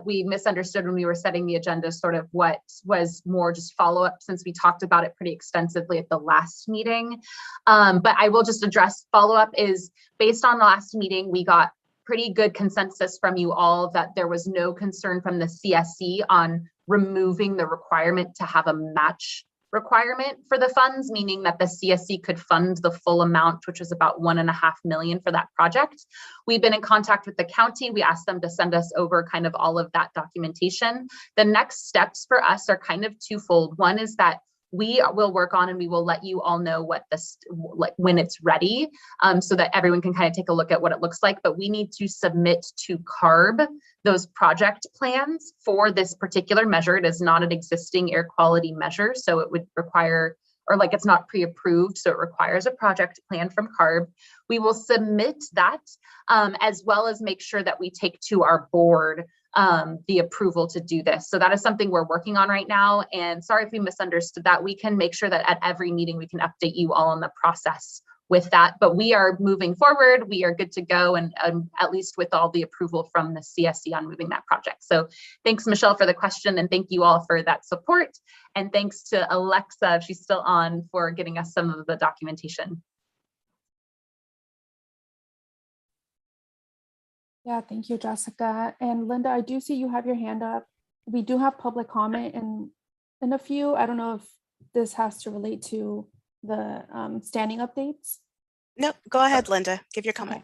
we misunderstood when we were setting the agenda, sort of what was more just follow up, since we talked about it pretty extensively at the last meeting. But I will just address follow up is based on the last meeting, we got pretty good consensus from you all that there was no concern from the CSC on removing the requirement to have a match requirement for the funds, meaning that the CSC could fund the full amount, which was about $1.5 million for that project. We've been in contact with the county. We asked them to send us over kind of all of that documentation. The next steps for us are kind of twofold. One is that we will work on, and we will let you all know what this, when it's ready, so that everyone can kind of take a look at what it looks like. But we need to submit to CARB those project plans for this particular measure. It is not an existing air quality measure, so it would require, or like it's not pre-approved, so it requires a project plan from CARB. We will submit that, as well as make sure that we take to our board the approval to do this. So that is something we're working on right now. And sorry if we misunderstood that. We can make sure that at every meeting we can update you all on the process with that. But we are moving forward. We are good to go, and at least with all the approval from the CSC on moving that project. So thanks, Michelle, for the question, and thank you all for that support. And thanks to Alexa, if she's still on, for getting us some of the documentation. Yeah, thank you, Jessica. And Linda, I do see you have your hand up. We do have public comment in a few. I don't know if this has to relate to the standing updates. No, go ahead, Linda. Give your comment.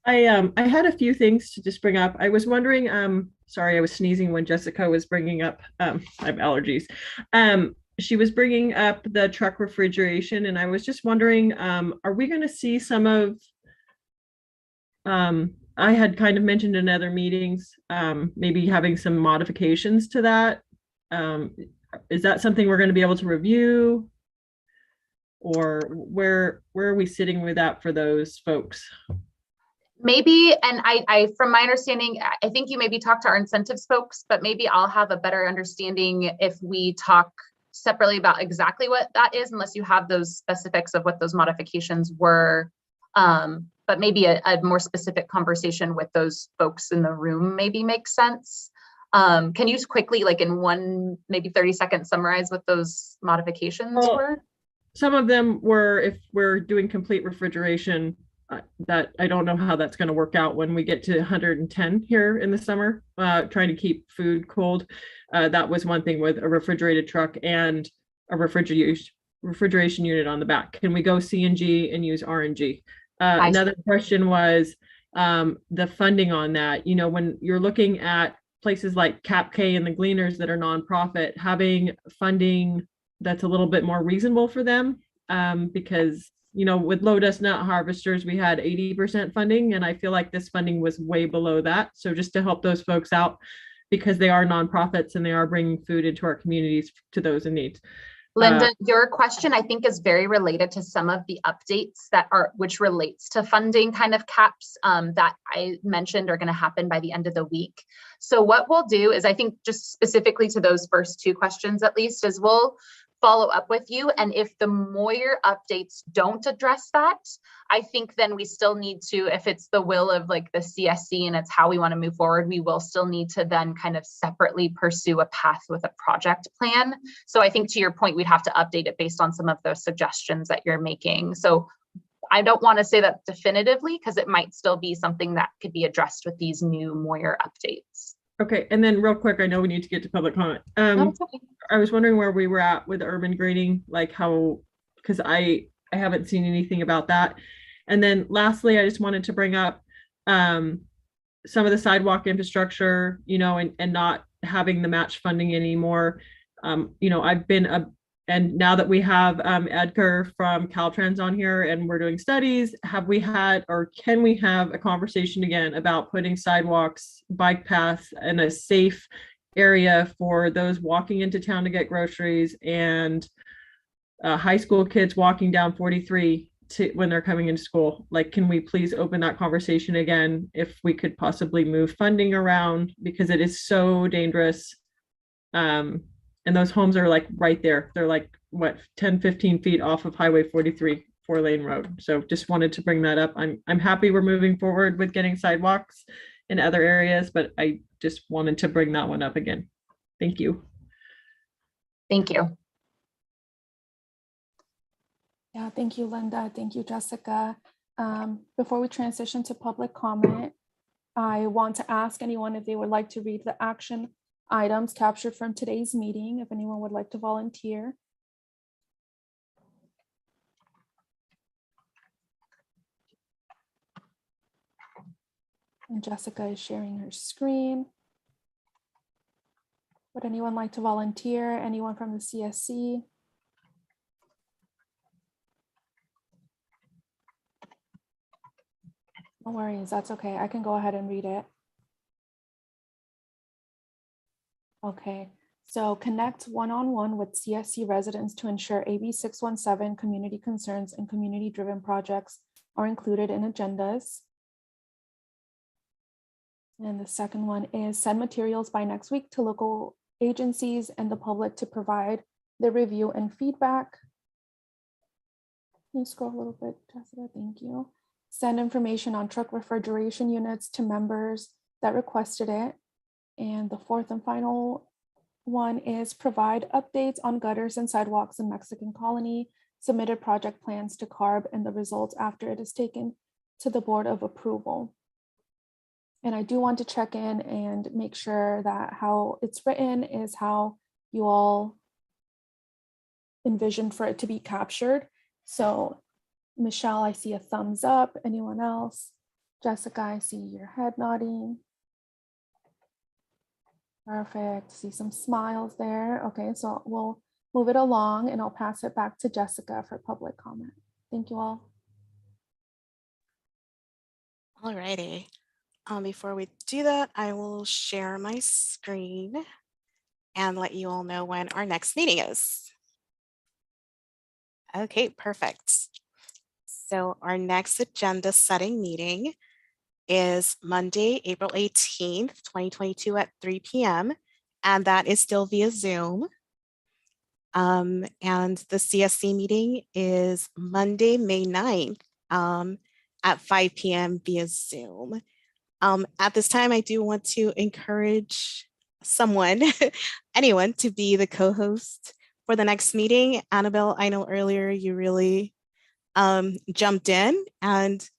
I had a few things to just bring up. I was wondering, sorry, I was sneezing when Jessica was bringing up, I have allergies. She was bringing up the truck refrigeration, and I was just wondering, are we going to see some of, I had kind of mentioned in other meetings, maybe having some modifications to that. Is that something we're going to be able to review? Or where are we sitting with that for those folks? Maybe, and I from my understanding, I think you maybe talk to our incentives folks, but maybe I'll have a better understanding if we talk separately about exactly what that is, unless you have those specifics of what those modifications were. But maybe a more specific conversation with those folks in the room maybe makes sense. Can you quickly, like in one, maybe 30 seconds, summarize what those modifications were? Some of them were, if we're doing complete refrigeration, that I don't know how that's going to work out when we get to 110 here in the summer, trying to keep food cold. That was one thing with a refrigerated truck and a refrigeration unit on the back. Can we go CNG and use RNG? Another question was the funding on that. You know, when you're looking at places like CapK and the Gleaners that are nonprofit, having funding that's a little bit more reasonable for them, because, you know, with low dust nut harvesters, we had 80% funding, and I feel like this funding was way below that. So just to help those folks out, because they are nonprofits and they are bringing food into our communities to those in need. Linda, your question, I think, is very related to some of the updates which relates to funding kind of caps that I mentioned are going to happen by the end of the week. So what we'll do is, I think just specifically to those first two questions, at least, is we'll follow up with you. And if the Moyer updates don't address that, I think then we still need to, if it's the will of like the CSC and it's how we want to move forward, we will still need to then kind of separately pursue a path with a project plan. So I think to your point, we'd have to update it based on some of those suggestions that you're making. So I don't want to say that definitively, because it might still be something that could be addressed with these new Moyer updates. Okay, and then real quick, I know we need to get to public comment. Okay. I was wondering where we were at with urban grading, like how, because I haven't seen anything about that. And then lastly, I just wanted to bring up some of the sidewalk infrastructure, you know, and not having the match funding anymore. You know, I've been and now that we have Edgar from Caltrans on here and we're doing studies, have we had, or can we have a conversation again about putting sidewalks, bike paths in a safe area for those walking into town to get groceries, and high school kids walking down 43 when they're coming into school? Like, can we please open that conversation again if we could possibly move funding around, because it is so dangerous. And those homes are like right there. They're like, what, 10, 15 feet off of Highway 43, 4-lane road. So just wanted to bring that up. I'm happy we're moving forward with getting sidewalks in other areas, but I just wanted to bring that one up again. Thank you. Thank you. Yeah, thank you, Linda. Thank you, Jessica. Before we transition to public comment, I want to ask anyone if they would like to read the action items captured from today's meeting, if anyone would like to volunteer. And Jessica is sharing her screen. Would anyone like to volunteer? Anyone from the CSC? No worries, that's okay. I can go ahead and read it. Okay, so connect one-on-one with CSC residents to ensure AB617 community concerns and community-driven projects are included in agendas. And the second one is send materials by next week to local agencies and the public to provide the review and feedback. Can you scroll a little bit, Jessica? Thank you. Send information on truck refrigeration units to members that requested it. And the fourth and final one is provide updates on gutters and sidewalks in Mexican Colony, submitted project plans to CARB and the results after it is taken to the Board of Approval. And I do want to check in and make sure that how it's written is how you all envisioned for it to be captured. So Michelle, I see a thumbs up. Anyone else? Jessica, I see your head nodding. Perfect. See some smiles there. Okay, so we'll move it along and I'll pass it back to Jessica for public comment. Thank you all. All righty. Before we do that, I will share my screen and let you all know when our next meeting is. Okay, perfect. So our next agenda setting meeting is Monday, April 18th, 2022 at 3 p.m. And that is still via Zoom. And the CSC meeting is Monday, May 9th at 5 p.m. via Zoom. At this time, I do want to encourage someone, anyone, to be the co-host for the next meeting. Annabelle, I know earlier you really jumped in, and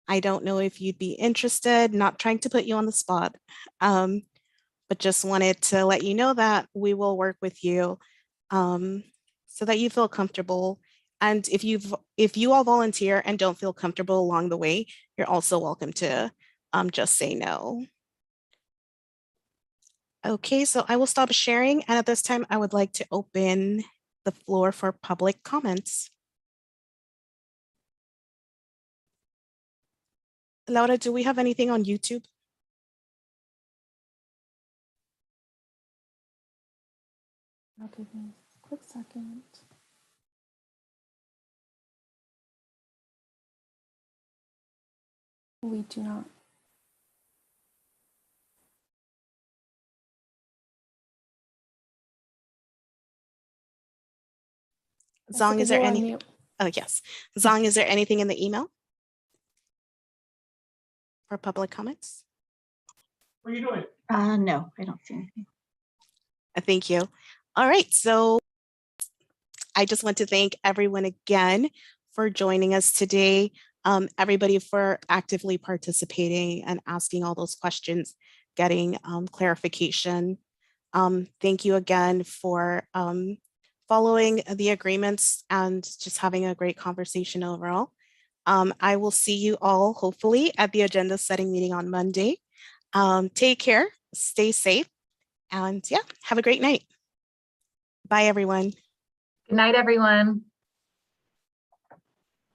I don't know if you'd be interested, not trying to put you on the spot, but just wanted to let you know that we will work with you so that you feel comfortable. And if you all volunteer and don't feel comfortable along the way, you're also welcome to just say no. Okay, so I will stop sharing. And at this time, I would like to open the floor for public comments. Laura, do we have anything on YouTube? Okay, give me a quick second. We do not. Zong, is there any? Oh, yes. Zong, is there anything in the email for public comments? What are you doing? No, I don't see anything. Thank you. All right, so I just want to thank everyone again for joining us today. Everybody for actively participating and asking all those questions, getting clarification. Thank you again for following the agreements and just having a great conversation overall. I will see you all hopefully at the agenda setting meeting on Monday. Take care, stay safe, and yeah, have a great night. Bye, everyone. Good night, everyone.